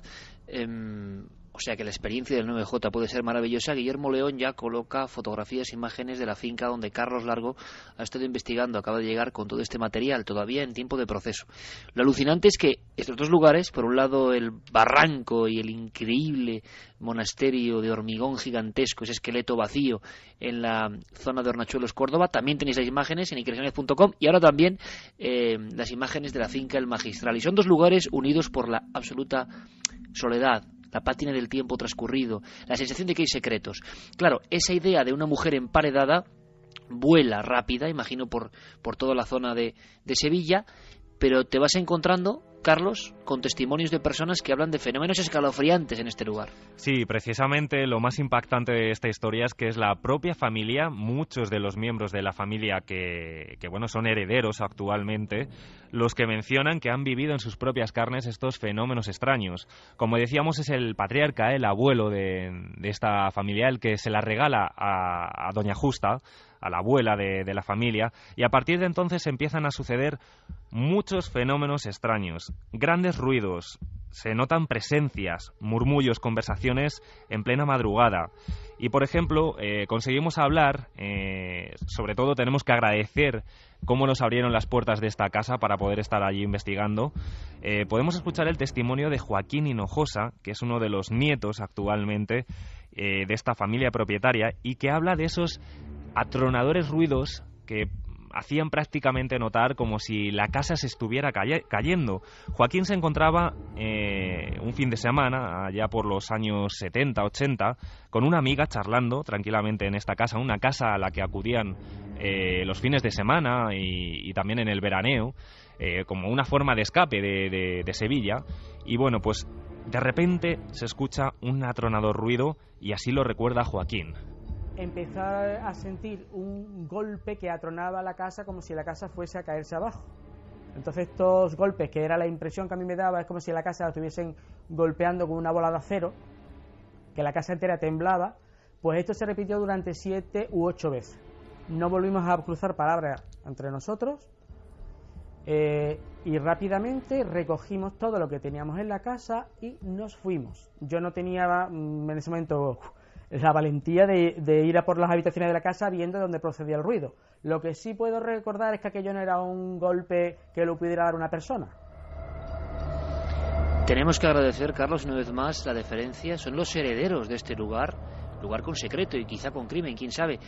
o sea que la experiencia del 9J puede ser maravillosa. Guillermo León ya coloca fotografías, imágenes de la finca donde Carlos Largo ha estado investigando, acaba de llegar con todo este material, todavía en tiempo de proceso. Lo alucinante es que estos dos lugares, por un lado el barranco y el increíble monasterio de hormigón gigantesco, ese esqueleto vacío en la zona de Hornachuelos, Córdoba, también tenéis las imágenes en increaciones.com, y ahora también las imágenes de la finca El Magistral, y son dos lugares unidos por la absoluta soledad, la pátina del tiempo transcurrido, la sensación de que hay secretos. Claro, esa idea de una mujer emparedada vuela rápida, imagino, por toda la zona de Sevilla, pero te vas encontrando, Carlos, con testimonios de personas que hablan de fenómenos escalofriantes en este lugar. Sí, precisamente lo más impactante de esta historia es que es la propia familia, muchos de los miembros de la familia que bueno, son herederos actualmente, los que mencionan que han vivido en sus propias carnes estos fenómenos extraños. Como decíamos, es el patriarca, el abuelo de esta familia, el que se la regala a Doña Justa, a la abuela de la familia, y a partir de entonces empiezan a suceder muchos fenómenos extraños, grandes ruidos, se notan presencias, murmullos, conversaciones en plena madrugada. Y por ejemplo, conseguimos hablar, sobre todo tenemos que agradecer cómo nos abrieron las puertas de esta casa para poder estar allí investigando. Podemos escuchar el testimonio de Joaquín Hinojosa, que es uno de los nietos actualmente de esta familia propietaria, y que habla de esos atronadores ruidos que hacían prácticamente notar como si la casa se estuviera cayendo. Joaquín se encontraba un fin de semana, allá por los años 70, 80, con una amiga charlando tranquilamente en esta casa, una casa a la que acudían los fines de semana y también en el veraneo, como una forma de escape de Sevilla. Y bueno, pues de repente se escucha un atronador ruido, y así lo recuerda Joaquín. Empezó a sentir un golpe que atronaba la casa como si la casa fuese a caerse abajo. Entonces estos golpes, que era la impresión que a mí me daba, es como si la casa la estuviesen golpeando con una bola de acero, que la casa entera temblaba. Pues esto se repitió durante 7 u 8 veces. No volvimos a cruzar palabras entre nosotros, y rápidamente recogimos todo lo que teníamos en la casa y nos fuimos. Yo no tenía en ese momento la valentía de ir a por las habitaciones de la casa viendo de dónde procedía el ruido. Lo que sí puedo recordar es que aquello no era un golpe que lo pudiera dar una persona. Tenemos que agradecer, Carlos, una vez más la deferencia. Son los herederos de este lugar con secreto y quizá con crimen, quién sabe.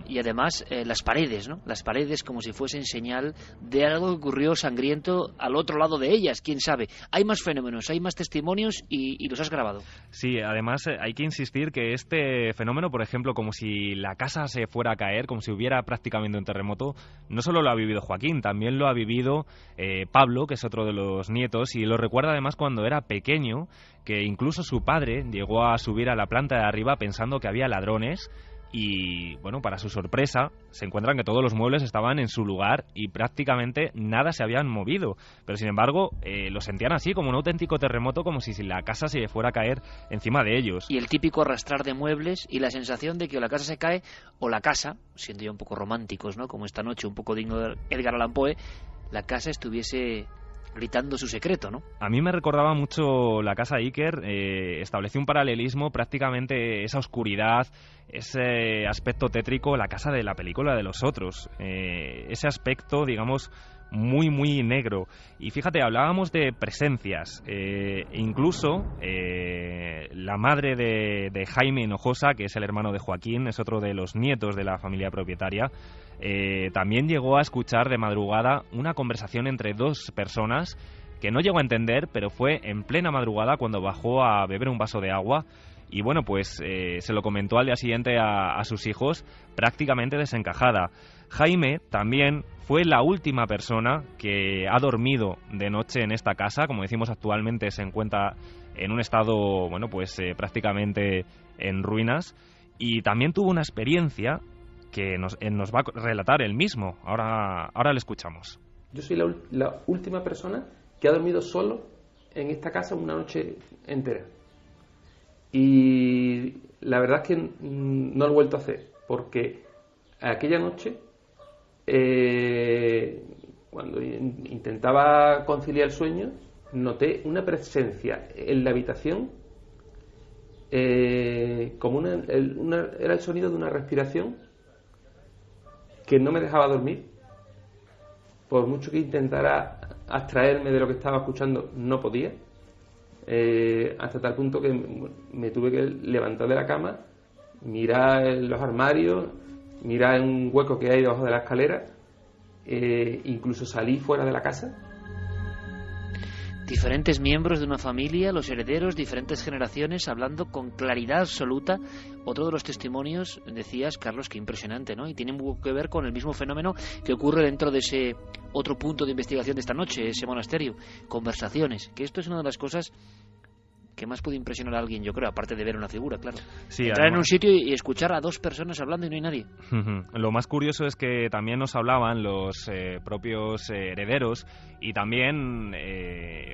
Y además las paredes, ¿no? Las paredes como si fuesen señal de algo que ocurrió sangriento al otro lado de ellas, quién sabe. Hay más fenómenos, hay más testimonios y los has grabado. Sí, además hay que insistir que este fenómeno, por ejemplo, como si la casa se fuera a caer, como si hubiera prácticamente un terremoto, no solo lo ha vivido Joaquín, también lo ha vivido Pablo, que es otro de los nietos, y lo recuerda además cuando era pequeño, que incluso su padre llegó a subir a la planta de arriba pensando que había ladrones y, bueno, para su sorpresa, se encuentran que todos los muebles estaban en su lugar y prácticamente nada se habían movido. Pero, sin embargo, lo sentían así, como un auténtico terremoto, como si la casa se fuera a caer encima de ellos. Y el típico arrastrar de muebles y la sensación de que o la casa se cae o la casa, siendo ya un poco románticos, ¿no?, como esta noche, un poco digno de Edgar Allan Poe, la casa estuviese gritando su secreto, ¿no? A mí me recordaba mucho la casa Iker, estableció un paralelismo, prácticamente esa oscuridad, ese aspecto tétrico, la casa de la película de Los Otros, ese aspecto, digamos, muy, muy negro. Y fíjate, hablábamos de presencias, incluso la madre de Jaime Hinojosa, que es el hermano de Joaquín, es otro de los nietos de la familia propietaria, también llegó a escuchar de madrugada una conversación entre dos personas que no llegó a entender, pero fue en plena madrugada cuando bajó a beber un vaso de agua y, bueno, pues se lo comentó al día siguiente a sus hijos prácticamente desencajada. Jaime también fue la última persona que ha dormido de noche en esta casa. Como decimos, actualmente se encuentra en un estado, bueno, pues prácticamente en ruinas, y también tuvo una experiencia que nos va a relatar él mismo. Ahora le escuchamos. Yo soy la última persona que ha dormido solo en esta casa una noche entera. Y la verdad es que no lo he vuelto a hacer, porque aquella noche, cuando intentaba conciliar el sueño, noté una presencia en la habitación, como era el sonido de una respiración que no me dejaba dormir. Por mucho que intentara abstraerme de lo que estaba escuchando, no podía, hasta tal punto que me tuve que levantar de la cama, mirar en los armarios, mirar en un hueco que hay debajo de la escalera, incluso salí fuera de la casa. Diferentes miembros de una familia, los herederos, diferentes generaciones, hablando con claridad absoluta. Otro de los testimonios, decías, Carlos, que impresionante, ¿no? Y tiene mucho que ver con el mismo fenómeno que ocurre dentro de ese otro punto de investigación de esta noche, ese monasterio. Conversaciones, que esto es una de las cosas que más puede impresionar a alguien, yo creo, aparte de ver una figura, claro. Sí, entrar además en un sitio y escuchar a dos personas hablando y no hay nadie. Lo más curioso es que también nos hablaban los propios herederos, y también,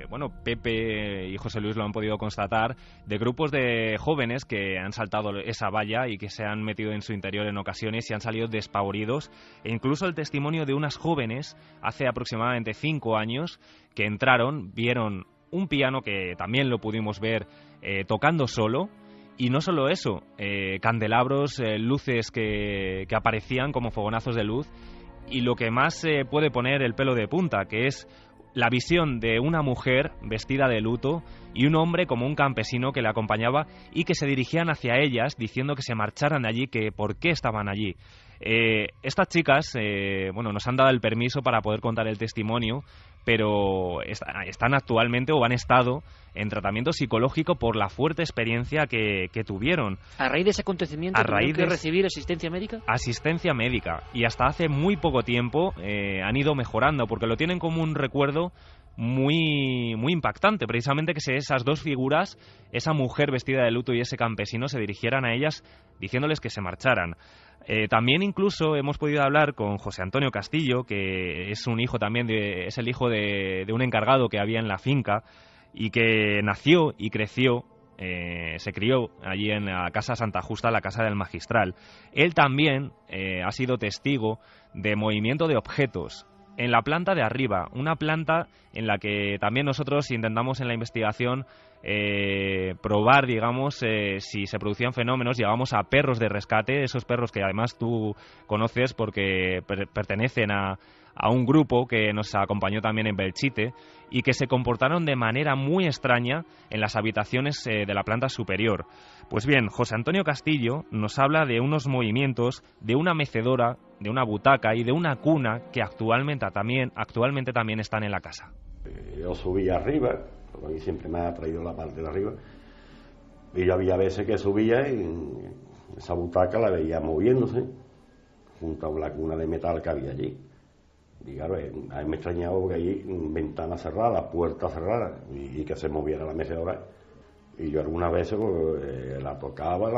bueno, Pepe y José Luis lo han podido constatar, de grupos de jóvenes que han saltado esa valla y que se han metido en su interior en ocasiones y han salido despavoridos, e incluso el testimonio de unas jóvenes hace aproximadamente 5 años que entraron, vieron un piano que también lo pudimos ver tocando solo, y no solo eso, candelabros, luces que aparecían como fogonazos de luz, y lo que más puede poner el pelo de punta, que es la visión de una mujer vestida de luto y un hombre como un campesino que le acompañaba y que se dirigían hacia ellas diciendo que se marcharan de allí, que por qué estaban allí. Estas chicas, bueno, nos han dado el permiso para poder contar el testimonio, pero están actualmente o han estado en tratamiento psicológico por la fuerte experiencia que tuvieron. ¿A raíz de ese acontecimiento tuvieron que recibir asistencia médica? Asistencia médica, y hasta hace muy poco tiempo han ido mejorando, porque lo tienen como un recuerdo muy, muy impactante, precisamente que esas dos figuras, esa mujer vestida de luto y ese campesino, se dirigieran a ellas diciéndoles que se marcharan. También incluso hemos podido hablar con José Antonio Castillo, que es un hijo también es el hijo de un encargado que había en la finca y que nació y creció, se crió allí en la Casa Santa Justa, la casa del magistral. Él también ha sido testigo de movimiento de objetos en la planta de arriba, una planta en la que también nosotros intentamos en la investigación probar, digamos, si se producían fenómenos. Llegamos a perros de rescate, esos perros que además tú conoces porque pertenecen a un grupo que nos acompañó también en Belchite y que se comportaron de manera muy extraña en las habitaciones de la planta superior. Pues bien, José Antonio Castillo nos habla de unos movimientos, de una mecedora, de una butaca y de una cuna que actualmente también están en la casa. Yo subía arriba, porque a mí siempre me ha atraído la parte de arriba, y yo había veces que subía y esa butaca la veía moviéndose junto a la cuna de metal que había allí. Y claro, a mí me extrañaba porque allí ventanas cerradas, puertas cerradas, y que se moviera la mecedora. Y yo algunas veces pues, la tocaba,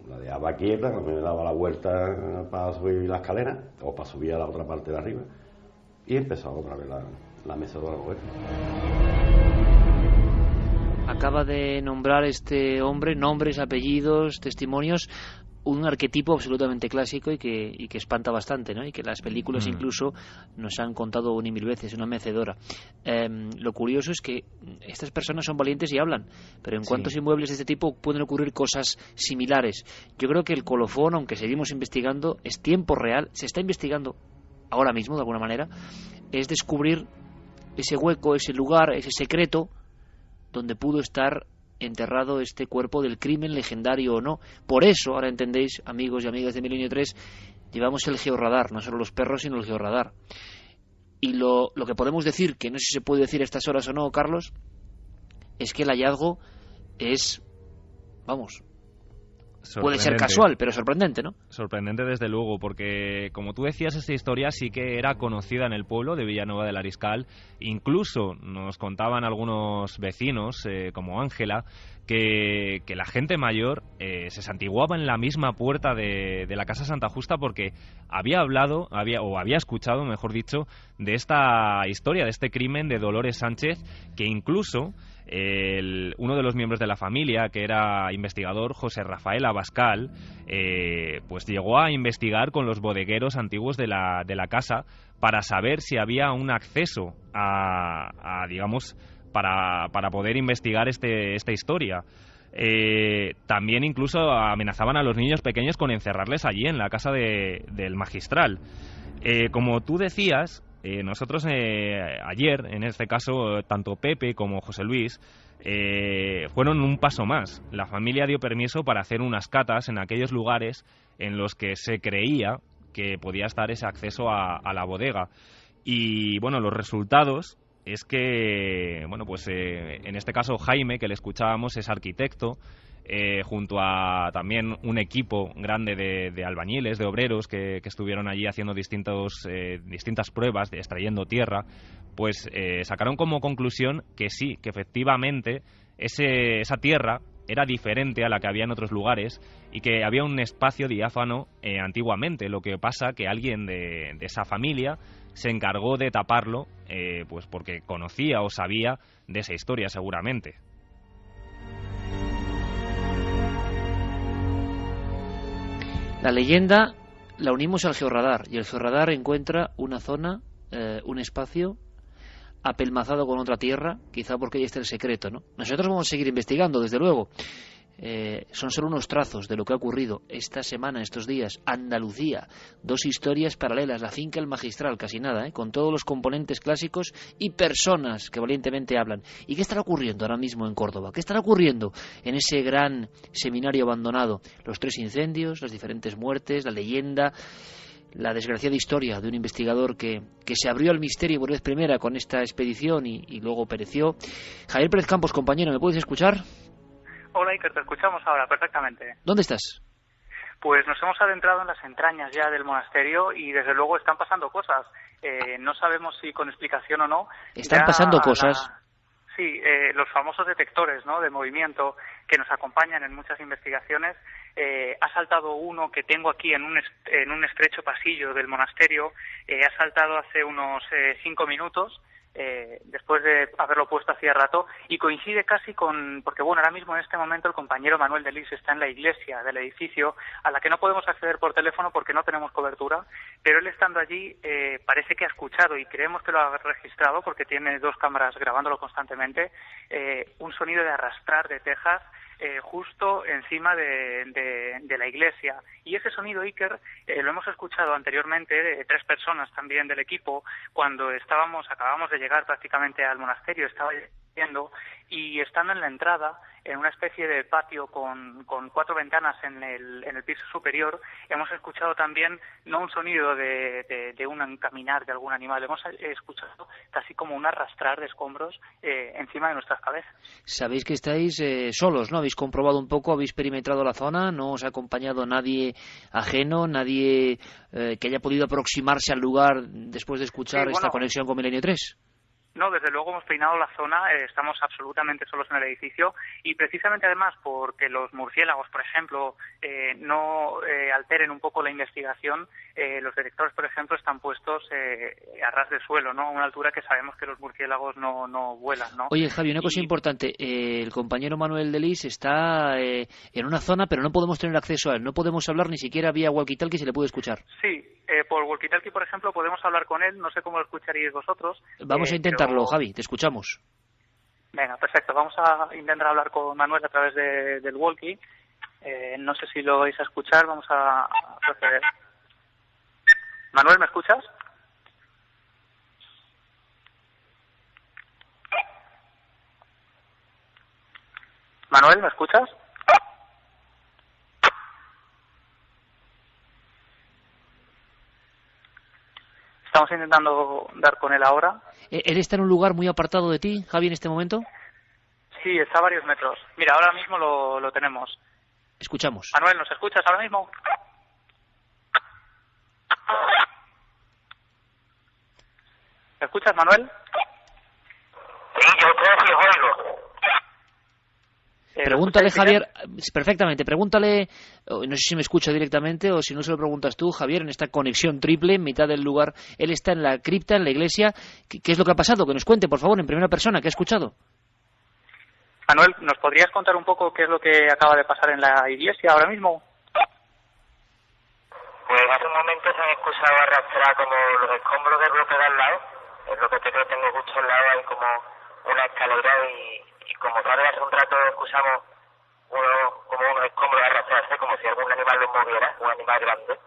la dejaba quieta, me daba la vuelta para subir la escalera o para subir a la otra parte de arriba, y empezaba otra vez la mecedora a mover. Acaba de nombrar este hombre, nombres, apellidos, testimonios, un arquetipo absolutamente clásico y que espanta bastante, ¿no? Y que las películas incluso nos han contado 1 y 1000 veces, una mecedora. Lo curioso es que estas personas son valientes y hablan, pero en cuántos inmuebles de este tipo pueden ocurrir cosas similares. Yo creo que el colofón, aunque seguimos investigando, es tiempo real, se está investigando ahora mismo de alguna manera, es descubrir ese hueco, ese lugar, ese secreto donde pudo estar enterrado este cuerpo del crimen, legendario o no. Por eso, ahora entendéis, amigos y amigas de Milenio 3, llevamos el georradar, no solo los perros, sino el georradar. Y lo que podemos decir, que no sé si se puede decir a estas horas o no, Carlos, es que el hallazgo es, vamos, puede ser casual, pero sorprendente, ¿no? Sorprendente desde luego, porque como tú decías, esta historia sí que era conocida en el pueblo de Villanueva del Ariscal. Incluso nos contaban algunos vecinos, como Ángela, que la gente mayor se santiguaba en la misma puerta de la Casa Santa Justa porque había escuchado, mejor dicho, de esta historia, de este crimen de Dolores Sánchez, que incluso uno de los miembros de la familia, que era investigador, José Rafael Abascal, pues llegó a investigar con los bodegueros antiguos de la casa para saber si había un acceso digamos, para poder investigar esta historia. También incluso amenazaban a los niños pequeños con encerrarles allí en la casa del magistral. Como tú decías, nosotros ayer, en este caso, tanto Pepe como José Luis fueron un paso más. La familia dio permiso para hacer unas catas en aquellos lugares en los que se creía que podía estar ese acceso a la bodega. Y bueno, los resultados es que, bueno, pues en este caso Jaime, que le escuchábamos, es arquitecto, junto a también un equipo grande de albañiles, de obreros que estuvieron allí haciendo distintas pruebas, extrayendo tierra, pues sacaron como conclusión que sí, que efectivamente esa tierra era diferente a la que había en otros lugares y que había un espacio diáfano antiguamente. Lo que pasa que alguien de esa familia se encargó de taparlo, pues porque conocía o sabía de esa historia seguramente. La leyenda la unimos al georradar, y el georradar encuentra una zona, un espacio apelmazado con otra tierra, quizá porque ahí está el secreto, ¿no? Nosotros vamos a seguir investigando, desde luego. Son solo unos trazos de lo que ha ocurrido esta semana, estos días. Andalucía, 2 historias paralelas, la finca El Magistral, casi nada, con todos los componentes clásicos y personas que valientemente hablan. ¿Y qué estará ocurriendo ahora mismo en Córdoba? ¿Qué estará ocurriendo en ese gran seminario abandonado? Los 3 incendios, las diferentes muertes, la leyenda, la desgraciada historia de un investigador que se abrió al misterio por vez primera con esta expedición y luego pereció. Javier Pérez Campos, compañero, ¿me puedes escuchar? Hola, Iker, te escuchamos ahora perfectamente. ¿Dónde estás? Pues nos hemos adentrado en las entrañas ya del monasterio y desde luego están pasando cosas. No sabemos si con explicación o no. ¿Están pasando cosas? Sí, los famosos detectores, ¿no?, de movimiento que nos acompañan en muchas investigaciones. Ha saltado uno que tengo aquí en un estrecho pasillo del monasterio. Ha saltado hace unos 5 minutos. después de haberlo puesto hacía rato, y coincide casi porque bueno, ahora mismo en este momento el compañero Manuel de Lis está en la iglesia del edificio, a la que no podemos acceder por teléfono porque no tenemos cobertura, pero él estando allí parece que ha escuchado, y creemos que lo ha registrado porque tiene 2 cámaras grabándolo constantemente, un sonido de arrastrar de tejas justo encima de la iglesia. Y ese sonido, Iker, lo hemos escuchado anteriormente de 3 personas también del equipo cuando acabamos de llegar prácticamente al monasterio, estaba yendo, y estando en la entrada, en una especie de patio con 4 ventanas en el piso superior, hemos escuchado también no un sonido de un caminar de algún animal, hemos escuchado casi como un arrastrar de escombros encima de nuestras cabezas. Sabéis que estáis solos, ¿no? Habéis comprobado un poco, habéis perimetrado la zona, no os ha acompañado nadie ajeno, nadie que haya podido aproximarse al lugar después de escuchar esta conexión con Milenio 3. No, desde luego hemos peinado la zona, estamos absolutamente solos en el edificio, y precisamente además porque los murciélagos, por ejemplo, no alteren un poco la investigación, los detectores, por ejemplo, están puestos a ras de suelo, ¿no? A una altura que sabemos que los murciélagos no vuelan, ¿no? Oye, Javi, una cosa importante, el compañero Manuel de Lis está en una zona, pero no podemos tener acceso a él, no podemos hablar ni siquiera vía walkie-talkie, si le puede escuchar. Sí, por walkie-talkie, por ejemplo, podemos hablar con él, no sé cómo lo escucharíais vosotros. Vamos a intentarlo, Javi, te escuchamos. Venga, perfecto, vamos a intentar hablar con Manuel a través del walkie. No sé si lo vais a escuchar, vamos a proceder. Manuel, ¿me escuchas? Manuel, ¿me escuchas? Estamos intentando dar con él ahora. ¿Él está en un lugar muy apartado de ti, Javi, en este momento? Sí, está a varios metros. Mira, ahora mismo lo tenemos. Escuchamos. Manuel, ¿nos escuchas ahora mismo? ¿Me escuchas, Manuel? Sí, yo creo que oigo. Pregúntale, Javier, perfectamente, pregúntale, no sé si me escucha directamente o si no se lo preguntas tú, Javier, en esta conexión triple en mitad del lugar. Él está en la cripta, en la iglesia. ¿Qué es lo que ha pasado? Que nos cuente, por favor, en primera persona, ¿qué ha escuchado? Manuel, ¿nos podrías contar un poco qué es lo que acaba de pasar en la iglesia ahora mismo? Pues hace un momento se han escuchado arrastrar como los escombros del bloque de al lado. Es lo que tengo justo al lado, hay como una escalera y como tal hace un rato escuchamos como unos escombros arrastrarse como si algún animal los moviera, un animal grande.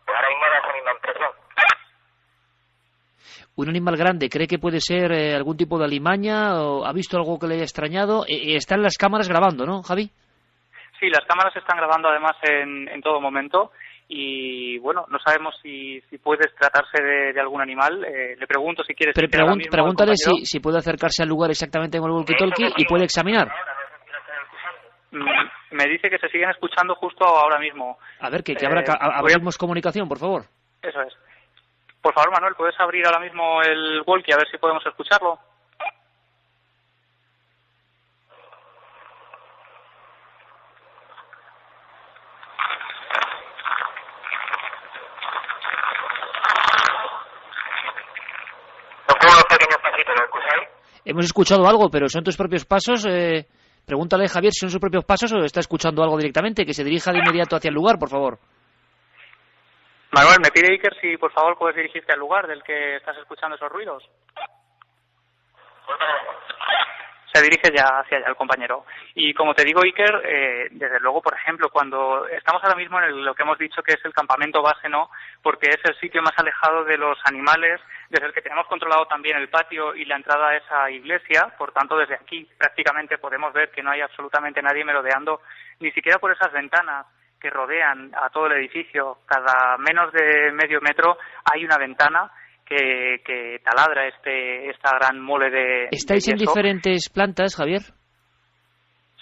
Pues ahora mismo da esa misma impresión. Un animal grande, ¿cree que puede ser algún tipo de alimaña o ha visto algo que le haya extrañado? Están las cámaras grabando, ¿no, Javi? Sí, las cámaras están grabando además en todo momento y bueno, no sabemos si puede tratarse de algún animal. Le pregunto si quieres... Pregúntale si puede acercarse al lugar exactamente con el walkie-talkie y puede examinar. Me dice que se siguen escuchando justo ahora mismo. A ver, que abrimos comunicación, por favor. Eso es. Por favor, Manuel, ¿puedes abrir ahora mismo el walkie a ver si podemos escucharlo? Unos pequeños pasitos, ¿lo escucháis? Hemos escuchado algo, pero ¿son tus propios pasos? Pregúntale, Javier, si son sus propios pasos o está escuchando algo directamente, que se dirija de inmediato hacia el lugar, por favor. Manuel, me pide Iker si por favor puedes dirigirte al lugar del que estás escuchando esos ruidos. Se dirige ya hacia allá el compañero. Y como te digo, Iker, desde luego, por ejemplo, cuando estamos ahora mismo en lo que hemos dicho que es el campamento base, ¿no? Porque es el sitio más alejado de los animales, desde el que tenemos controlado también el patio y la entrada a esa iglesia. Por tanto, desde aquí prácticamente podemos ver que no hay absolutamente nadie merodeando, ni siquiera por esas ventanas que rodean a todo el edificio. Cada menos de medio metro hay una ventana que taladra esta gran mole de... ¿Estáis en diferentes plantas, Javier?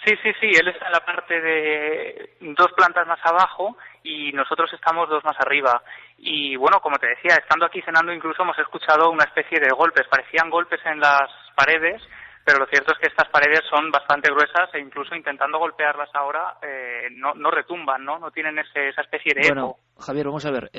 Sí, él está en la parte de 2 plantas más abajo y nosotros estamos 2 más arriba. Y bueno, como te decía, estando aquí cenando incluso hemos escuchado una especie de golpes, parecían golpes en las paredes, pero lo cierto es que estas paredes son bastante gruesas e incluso intentando golpearlas ahora no retumban, no tienen esa especie de eco. Bueno, Javier, vamos a ver.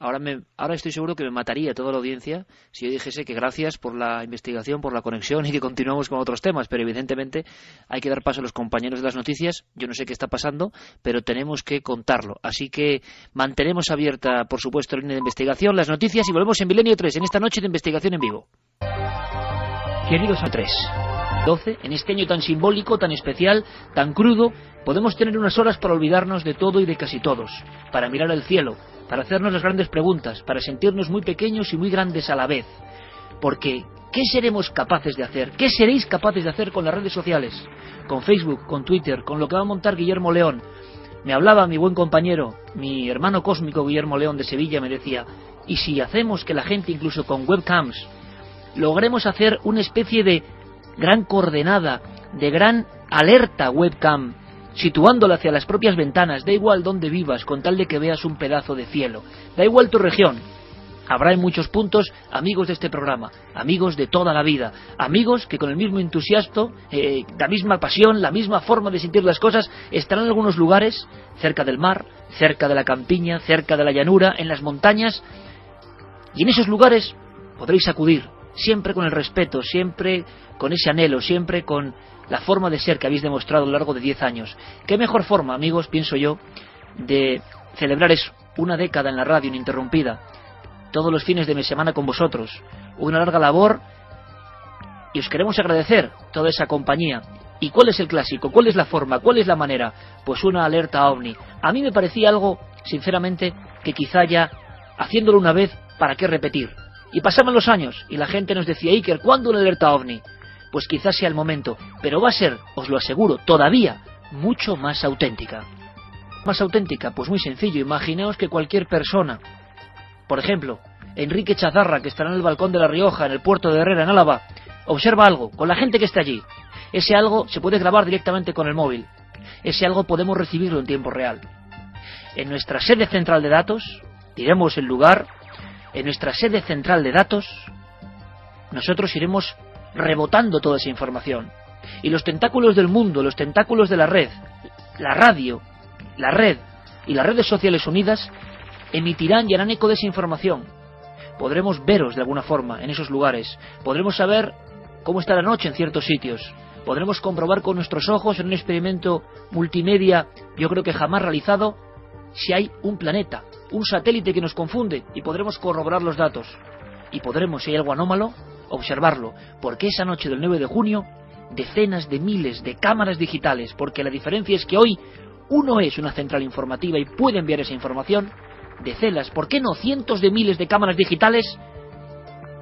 Ahora estoy seguro que me mataría toda la audiencia si yo dijese que gracias por la investigación, por la conexión y que continuamos con otros temas, pero evidentemente hay que dar paso a los compañeros de las noticias. Yo no sé qué está pasando, pero tenemos que contarlo. Así que mantenemos abierta, por supuesto, la línea de investigación, las noticias, y volvemos en Milenio 3, en esta noche de investigación en vivo. Queridos a 3:12, en este año tan simbólico, tan especial, tan crudo, podemos tener unas horas para olvidarnos de todo y de casi todos, para mirar al cielo, para hacernos las grandes preguntas, para sentirnos muy pequeños y muy grandes a la vez. Porque, ¿qué seremos capaces de hacer? ¿Qué seréis capaces de hacer con las redes sociales? Con Facebook, con Twitter, con lo que va a montar Guillermo León. Me hablaba mi buen compañero, mi hermano cósmico Guillermo León de Sevilla, me decía, ¿y si hacemos que la gente, incluso con webcams, logremos hacer una especie de gran coordenada, de gran alerta webcam, situándola hacia las propias ventanas, da igual dónde vivas, con tal de que veas un pedazo de cielo, da igual tu región? Habrá en muchos puntos amigos de este programa, amigos de toda la vida, amigos que con el mismo entusiasmo, la misma pasión, la misma forma de sentir las cosas, estarán en algunos lugares, cerca del mar, cerca de la campiña, cerca de la llanura, en las montañas, y en esos lugares podréis acudir, siempre con el respeto, siempre con ese anhelo, siempre con la forma de ser que habéis demostrado a lo largo de 10 años. ¿Qué mejor forma, amigos, pienso yo, de celebrar eso? Una década en la radio ininterrumpida, todos los fines de mi semana con vosotros, una larga labor, y os queremos agradecer toda esa compañía. ¿Y cuál es el clásico? ¿Cuál es la forma? ¿Cuál es la manera? Pues una alerta OVNI. A mí me parecía algo, sinceramente, que quizá ya, haciéndolo una vez, ¿para qué repetir? Y pasaban los años, y la gente nos decía, Iker, ¿cuándo una alerta OVNI? Pues quizás sea el momento, pero va a ser, os lo aseguro, todavía mucho más auténtica. ¿Más auténtica? Pues muy sencillo, imaginaos que cualquier persona, por ejemplo, Enrique Chazarra, que estará en el balcón de La Rioja, en el puerto de Herrera, en Álava, observa algo, con la gente que está allí. Ese algo se puede grabar directamente con el móvil. Ese algo podemos recibirlo en tiempo real. En nuestra sede central de datos, diremos el lugar, en nuestra sede central de datos, nosotros iremos rebotando toda esa información. Y los tentáculos del mundo, los tentáculos de la red, la radio, la red y las redes sociales unidas emitirán y harán eco de esa información. Podremos veros de alguna forma en esos lugares. Podremos saber cómo está la noche en ciertos sitios. Podremos comprobar con nuestros ojos en un experimento multimedia, yo creo que jamás realizado, si hay un planeta, un satélite que nos confunde, y podremos corroborar los datos. Y podremos, si hay algo anómalo, observarlo, porque esa noche del 9 de junio, decenas de miles de cámaras digitales, porque la diferencia es que hoy uno es una central informativa y puede enviar esa información, decenas, ¿por qué no cientos de miles de cámaras digitales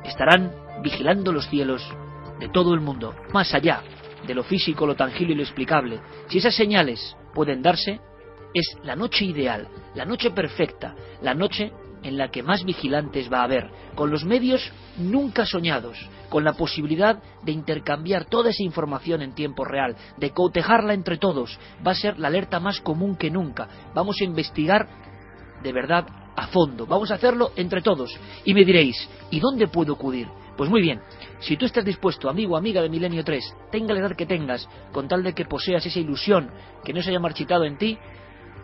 estarán vigilando los cielos de todo el mundo, más allá de lo físico, lo tangible y lo explicable? Si esas señales pueden darse, es la noche ideal, la noche perfecta, la noche en la que más vigilantes va a haber, con los medios nunca soñados, con la posibilidad de intercambiar toda esa información en tiempo real, de cotejarla entre todos. Va a ser la alerta más común que nunca. Vamos a investigar de verdad a fondo, vamos a hacerlo entre todos. Y me diréis, ¿y dónde puedo acudir? Pues muy bien, si tú estás dispuesto, amigo o amiga de Milenio 3, tenga la edad que tengas, con tal de que poseas esa ilusión que no se haya marchitado en ti,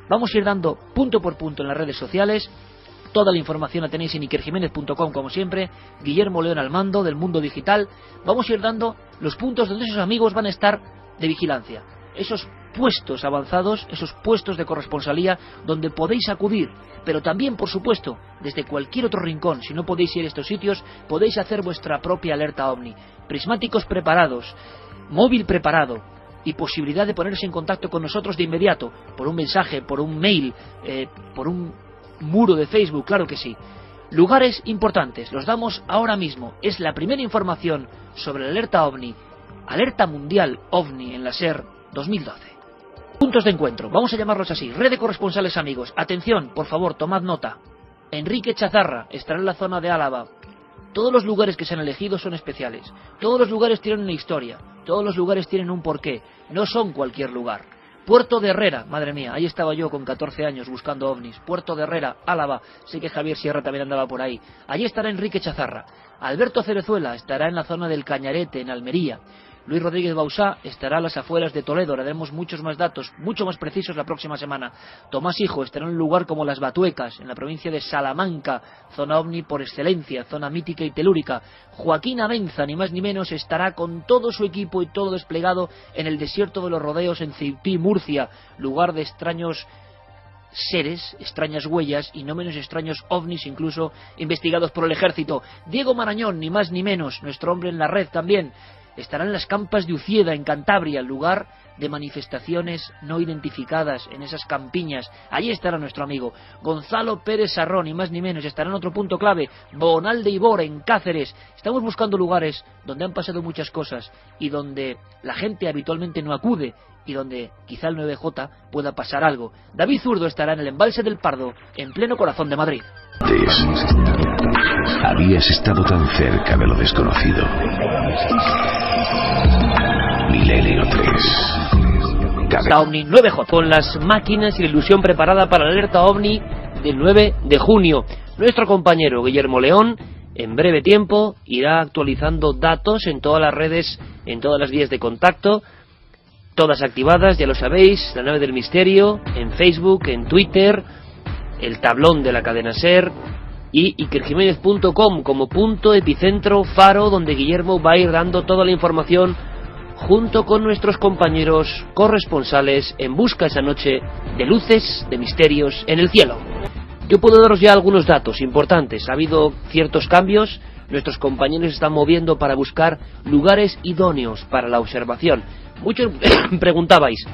vamos a ir dando punto por punto en las redes sociales. Toda la información la tenéis en ikerjimenez.com, como siempre. Guillermo León al mando del mundo digital. Vamos a ir dando los puntos donde esos amigos van a estar de vigilancia. Esos puestos avanzados, esos puestos de corresponsalía donde podéis acudir. Pero también, por supuesto, desde cualquier otro rincón, si no podéis ir a estos sitios, podéis hacer vuestra propia alerta OVNI. Prismáticos preparados, móvil preparado y posibilidad de ponerse en contacto con nosotros de inmediato, por un mensaje, por un mail, por un muro de Facebook, claro que sí. Lugares importantes, los damos ahora mismo. Es la primera información sobre la alerta OVNI, alerta mundial OVNI en la SER 2012. Puntos de encuentro, vamos a llamarlos así, red de corresponsales amigos. Atención, por favor, tomad nota. Enrique Chazarra estará en la zona de Álava. Todos los lugares que se han elegido son especiales. Todos los lugares tienen una historia. Todos los lugares tienen un porqué. No son cualquier lugar. Puerto de Herrera, madre mía, ahí estaba yo con 14 años buscando ovnis. Puerto de Herrera, Álava, sé que Javier Sierra también andaba por ahí. Allí estará Enrique Chazarra. Alberto Cerezuela estará en la zona del Cañarete, en Almería. Luis Rodríguez Bausá estará a las afueras de Toledo, le daremos muchos más datos, mucho más precisos la próxima semana. Tomás Hijo estará en un lugar como Las Batuecas, en la provincia de Salamanca, zona ovni por excelencia, zona mítica y telúrica. Joaquín Avenza, ni más ni menos, estará con todo su equipo y todo desplegado en el desierto de los Rodeos en Ceutí, Murcia, lugar de extraños seres, extrañas huellas y no menos extraños ovnis, incluso investigados por el ejército. Diego Marañón, ni más ni menos, nuestro hombre en la red también, estará en las campas de Ucieda, en Cantabria, lugar de manifestaciones no identificadas, en esas campiñas. Allí estará nuestro amigo. Gonzalo Pérez Sarrón, ni más ni menos, estará en otro punto clave, Bonal de Ibor, en Cáceres. Estamos buscando lugares donde han pasado muchas cosas y donde la gente habitualmente no acude, y donde quizá el 9J pueda pasar algo. David Zurdo estará en el Embalse del Pardo, en pleno corazón de Madrid. Habías estado tan cerca de lo desconocido. Milenio 3. OVNI 9J, con las máquinas y la ilusión preparada para la alerta OVNI del 9 de junio. Nuestro compañero Guillermo León, en breve tiempo, irá actualizando datos en todas las redes, en todas las vías de contacto, todas activadas, ya lo sabéis, la nave del misterio, en Facebook, en Twitter, el tablón de la cadena SER y ikerjiménez.com como punto, epicentro, faro, donde Guillermo va a ir dando toda la información junto con nuestros compañeros corresponsales en busca esa noche de luces, de misterios en el cielo. Yo puedo daros ya algunos datos importantes. Ha habido ciertos cambios, nuestros compañeros se están moviendo para buscar lugares idóneos para la observación. Muchos preguntabais,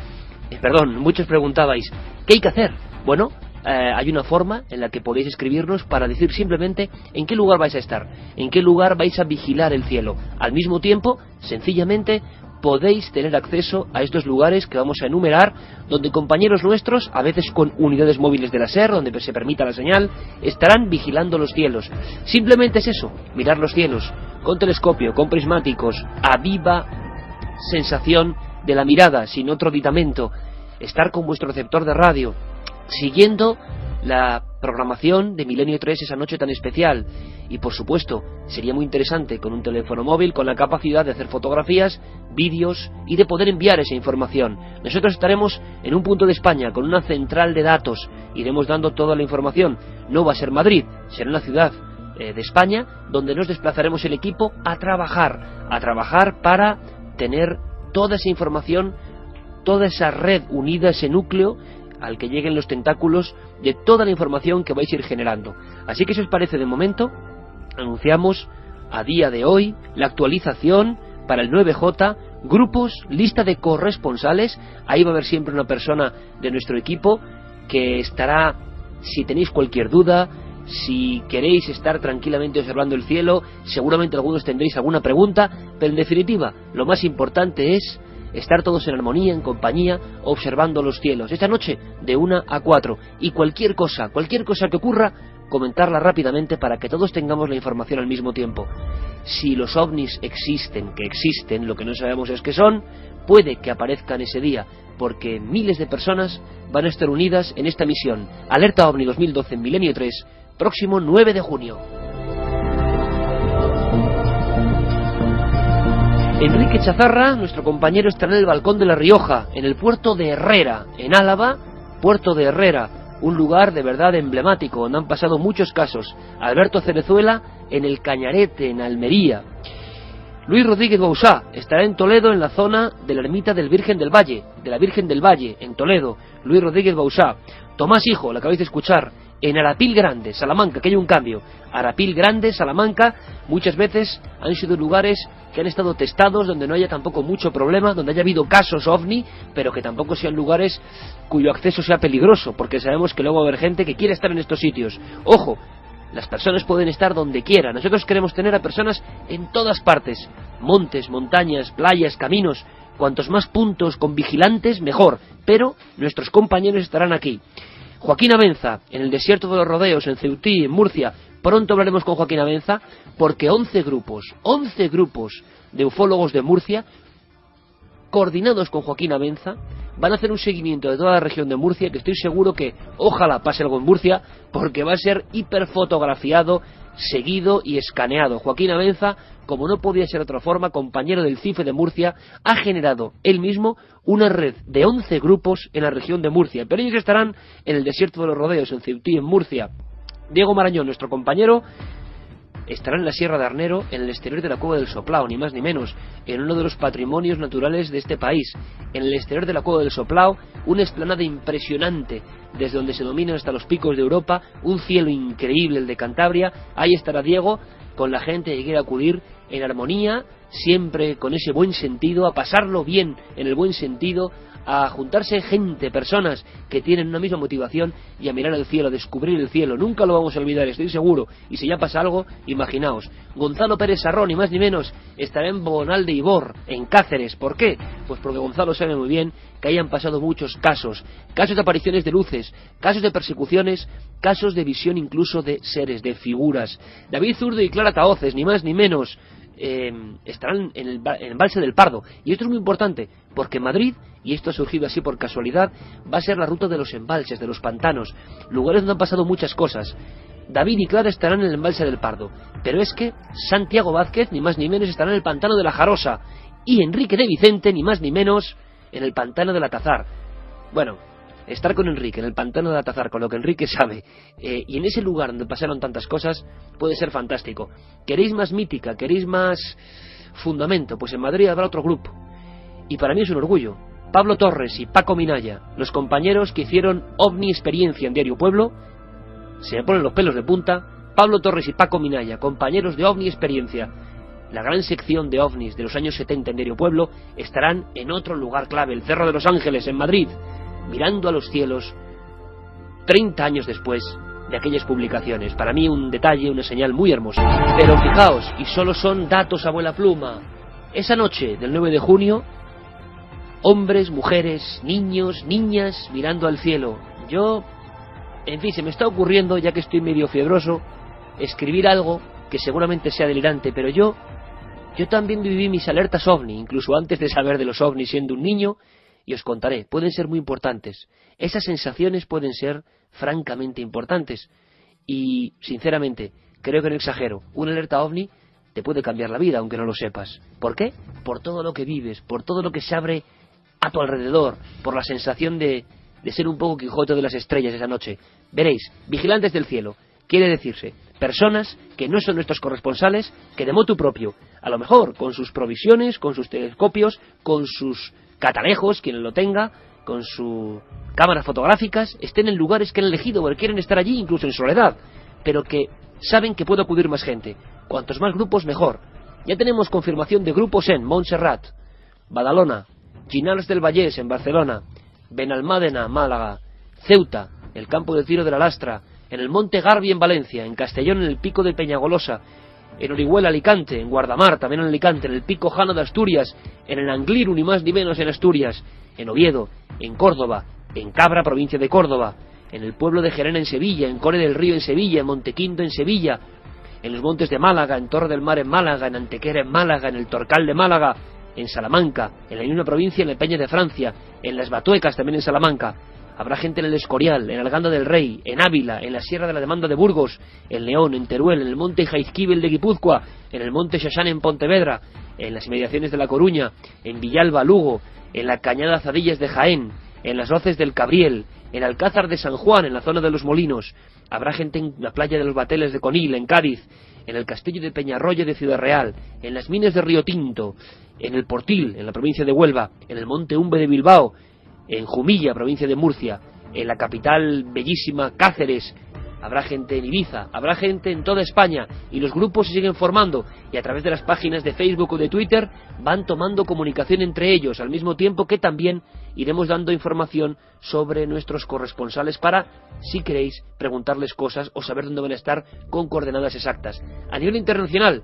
¿qué hay que hacer? Bueno, hay una forma en la que podéis escribirnos para decir simplemente en qué lugar vais a estar, en qué lugar vais a vigilar el cielo. Al mismo tiempo, sencillamente, podéis tener acceso a estos lugares que vamos a enumerar, donde compañeros nuestros, a veces con unidades móviles de la SER, donde se permita la señal, estarán vigilando los cielos. Simplemente es eso, mirar los cielos, con telescopio, con prismáticos, a viva sensación de la mirada, sin otro aditamento, estar con vuestro receptor de radio, siguiendo la programación de Milenio 3 esa noche tan especial. Y por supuesto, sería muy interesante con un teléfono móvil con la capacidad de hacer fotografías, vídeos y de poder enviar esa información. Nosotros estaremos en un punto de España con una central de datos, iremos dando toda la información. No va a ser Madrid, será una ciudad de España donde nos desplazaremos el equipo a trabajar para tener toda esa información, toda esa red unida, ese núcleo al que lleguen los tentáculos de toda la información que vais a ir generando. Así que si os parece, de momento anunciamos a día de hoy la actualización para el 9J, grupos, lista de corresponsales. Ahí va a haber siempre una persona de nuestro equipo que estará, si tenéis cualquier duda, si queréis estar tranquilamente observando el cielo, seguramente algunos tendréis alguna pregunta, pero en definitiva, lo más importante es estar todos en armonía, en compañía, observando los cielos. Esta noche, de 1 a 4. Y cualquier cosa que ocurra, comentarla rápidamente para que todos tengamos la información al mismo tiempo. Si los ovnis existen, que existen, lo que no sabemos es qué son, puede que aparezcan ese día, porque miles de personas van a estar unidas en esta misión. Alerta OVNI 2012 en Milenio 3, próximo 9 de junio. Enrique Chazarra, nuestro compañero, estará en el balcón de La Rioja, en el puerto de Herrera, en Álava, puerto de Herrera, un lugar de verdad emblemático, donde han pasado muchos casos. Alberto Cerezuela, en el Cañarete, en Almería. Luis Rodríguez Bausá estará en Toledo, en la zona de la ermita del Virgen del Valle, de la Virgen del Valle, en Toledo. Luis Rodríguez Bausá. Tomás Hijo, lo acabáis de escuchar, en Arapil Grande, Salamanca, que hay un cambio. Arapil Grande, Salamanca, muchas veces han sido lugares que han estado testados, donde no haya tampoco mucho problema, donde haya habido casos OVNI, pero que tampoco sean lugares cuyo acceso sea peligroso, porque sabemos que luego va a haber gente que quiere estar en estos sitios. Ojo, las personas pueden estar donde quieran. Nosotros queremos tener a personas en todas partes, montes, montañas, playas, caminos. Cuantos más puntos con vigilantes, mejor, pero nuestros compañeros estarán aquí. Joaquín Avenza, en el desierto de los Rodeos, en Ceutí, en Murcia. Pronto hablaremos con Joaquín Avenza, porque 11 grupos de ufólogos de Murcia, coordinados con Joaquín Avenza, van a hacer un seguimiento de toda la región de Murcia, que estoy seguro que ojalá pase algo en Murcia, porque va a ser hiperfotografiado, seguido y escaneado. Joaquín Abenza, como no podía ser de otra forma, compañero del CIFE de Murcia, ha generado él mismo una red de 11 grupos en la región de Murcia, pero ellos estarán en el desierto de los Rodeos, en Ceutí, en Murcia. Diego Marañón, nuestro compañero, estará en la Sierra de Arnero, en el exterior de la Cueva del Soplao, ni más ni menos, en uno de los patrimonios naturales de este país. En el exterior de la Cueva del Soplao, una explanada impresionante, desde donde se dominan hasta los picos de Europa, un cielo increíble, el de Cantabria. Ahí estará Diego, con la gente que quiere acudir en armonía, siempre con ese buen sentido, a pasarlo bien en el buen sentido, a juntarse gente, personas que tienen una misma motivación y a mirar el cielo, a descubrir el cielo. Nunca lo vamos a olvidar, estoy seguro. Y si ya pasa algo, imaginaos. Gonzalo Pérez Sarrón, ni más ni menos, estará en Bonal de Ibor, en Cáceres. ¿Por qué? Pues porque Gonzalo sabe muy bien que hayan pasado muchos casos de apariciones de luces, casos de persecuciones, casos de visión incluso de seres, de figuras. David Zurdo y Clara Tahoces, ni más ni menos, estarán en el embalse del Pardo. Y esto es muy importante, porque Madrid, y esto ha surgido así por casualidad, va a ser la ruta de los embalses, de los pantanos, lugares donde han pasado muchas cosas. David y Clara estarán en el embalse del Pardo, pero es que Santiago Vázquez, ni más ni menos, estará en el pantano de la Jarosa, y Enrique de Vicente, ni más ni menos, en el pantano del Atazar. Bueno, estar con Enrique en el pantano del Atazar, con lo que Enrique sabe, y en ese lugar donde pasaron tantas cosas, puede ser fantástico. ¿Queréis más mítica? ¿Queréis más fundamento? Pues en Madrid habrá otro grupo, y para mí es un orgullo. Pablo Torres y Paco Minaya, los compañeros que hicieron OVNI Experiencia en Diario Pueblo, se me ponen los pelos de punta. Pablo Torres y Paco Minaya, compañeros de OVNI Experiencia, la gran sección de OVNIs de los años 70 en Diario Pueblo, estarán en otro lugar clave, el Cerro de los Ángeles, en Madrid, mirando a los cielos 30 años después de aquellas publicaciones. Para mí un detalle, una señal muy hermosa. Pero fijaos, y solo son datos a vuela pluma, esa noche del 9 de junio, hombres, mujeres, niños, niñas, mirando al cielo. Yo, en fin, se me está ocurriendo, ya que estoy medio fiebroso, escribir algo que seguramente sea delirante, pero yo también viví mis alertas OVNI, incluso antes de saber de los OVNI siendo un niño, y os contaré, pueden ser muy importantes. Esas sensaciones pueden ser francamente importantes, y, sinceramente, creo que no exagero, una alerta OVNI te puede cambiar la vida, aunque no lo sepas. ¿Por qué? Por todo lo que vives, por todo lo que se abre a tu alrededor, por la sensación de ser un poco Quijote de las estrellas esa noche. Veréis, vigilantes del cielo, quiere decirse, personas que no son nuestros corresponsales, que de motu propio, a lo mejor con sus provisiones, con sus telescopios, con sus catalejos, quien lo tenga, con sus cámaras fotográficas, estén en lugares que han elegido, porque quieren estar allí incluso en soledad, pero que saben que puede acudir más gente. Cuantos más grupos, mejor. Ya tenemos confirmación de grupos en Montserrat, Badalona, Llinars del Vallès en Barcelona, Benalmádena, Málaga, Ceuta, el campo de tiro de la Lastra, en el Monte Garbi en Valencia, en Castellón en el pico de Peñagolosa, en Orihuela, Alicante, en Guardamar, también en Alicante, en el pico Jano de Asturias, en el Angliru, ni más ni menos en Asturias, en Oviedo, en Córdoba, en Cabra, provincia de Córdoba, en el pueblo de Gerena en Sevilla, en Core del Río en Sevilla, en Montequinto en Sevilla, en los montes de Málaga, en Torre del Mar en Málaga, en Antequera en Málaga, en el Torcal de Málaga, en Salamanca, en la misma provincia, en el Peña de Francia, en las Batuecas, también en Salamanca. Habrá gente en el Escorial, en Alganda del Rey, en Ávila, en la Sierra de la Demanda de Burgos, en León, en Teruel, en el monte Jaizquíbel de Guipúzcoa, en el monte Xaxán en Pontevedra, en las inmediaciones de La Coruña, en Villalba, Lugo, en la Cañada Zadillas de Jaén, en las Hoces del Cabriel, en Alcázar de San Juan, en la zona de los Molinos. Habrá gente en la playa de los Bateles de Conil, en Cádiz, en el castillo de Peñarroya de Ciudad Real, en las minas de Río Tinto, en el Portil, en la provincia de Huelva, en el monte Umbe de Bilbao, en Jumilla, provincia de Murcia, en la capital bellísima Cáceres. Habrá gente en Ibiza, habrá gente en toda España, y los grupos se siguen formando, y a través de las páginas de Facebook o de Twitter van tomando comunicación entre ellos, al mismo tiempo que también iremos dando información sobre nuestros corresponsales para, si queréis, preguntarles cosas o saber dónde van a estar con coordenadas exactas. A nivel internacional,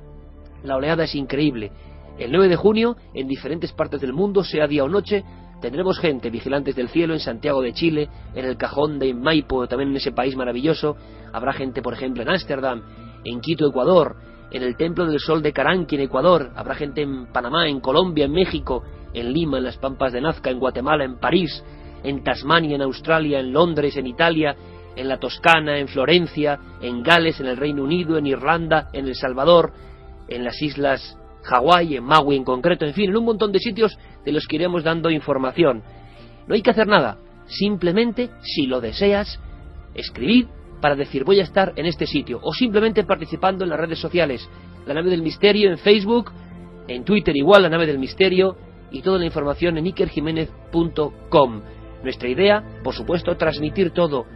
la oleada es increíble. El 9 de junio, en diferentes partes del mundo, sea día o noche, tendremos gente, vigilantes del cielo, en Santiago de Chile, en el Cajón de Maipo, también en ese país maravilloso. Habrá gente, por ejemplo, en Ámsterdam, en Quito, Ecuador, en el Templo del Sol de Caranqui, en Ecuador. Habrá gente en Panamá, en Colombia, en México, en Lima, en las Pampas de Nazca, en Guatemala, en París, en Tasmania, en Australia, en Londres, en Italia, en la Toscana, en Florencia, en Gales, en el Reino Unido, en Irlanda, en El Salvador, en las islas Hawái, en Maui en concreto, en fin, en un montón de sitios de los que iremos dando información. No hay que hacer nada, simplemente, si lo deseas, escribid para decir voy a estar en este sitio, o simplemente participando en las redes sociales, La Nave del Misterio en Facebook, en Twitter igual, La Nave del Misterio, y toda la información en ikerjimenez.com. Nuestra idea, por supuesto, transmitir todo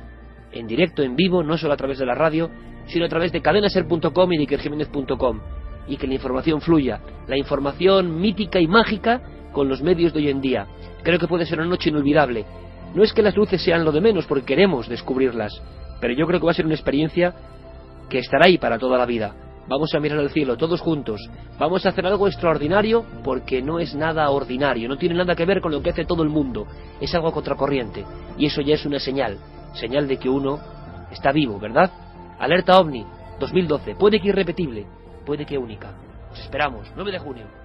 en directo, en vivo, no solo a través de la radio, sino a través de cadenaser.com y de ikerjimenez.com, y que la información fluya, la información mítica y mágica con los medios de hoy en día. Creo que puede ser una noche inolvidable. No es que las luces sean lo de menos, porque queremos descubrirlas, pero yo creo que va a ser una experiencia que estará ahí para toda la vida. Vamos a mirar al cielo todos juntos, vamos a hacer algo extraordinario, porque no es nada ordinario, no tiene nada que ver con lo que hace todo el mundo, es algo contracorriente, y eso ya es una señal de que uno está vivo, ¿verdad? Alerta OVNI 2012, puede que irrepetible, puede que única. Os esperamos, 9 de junio.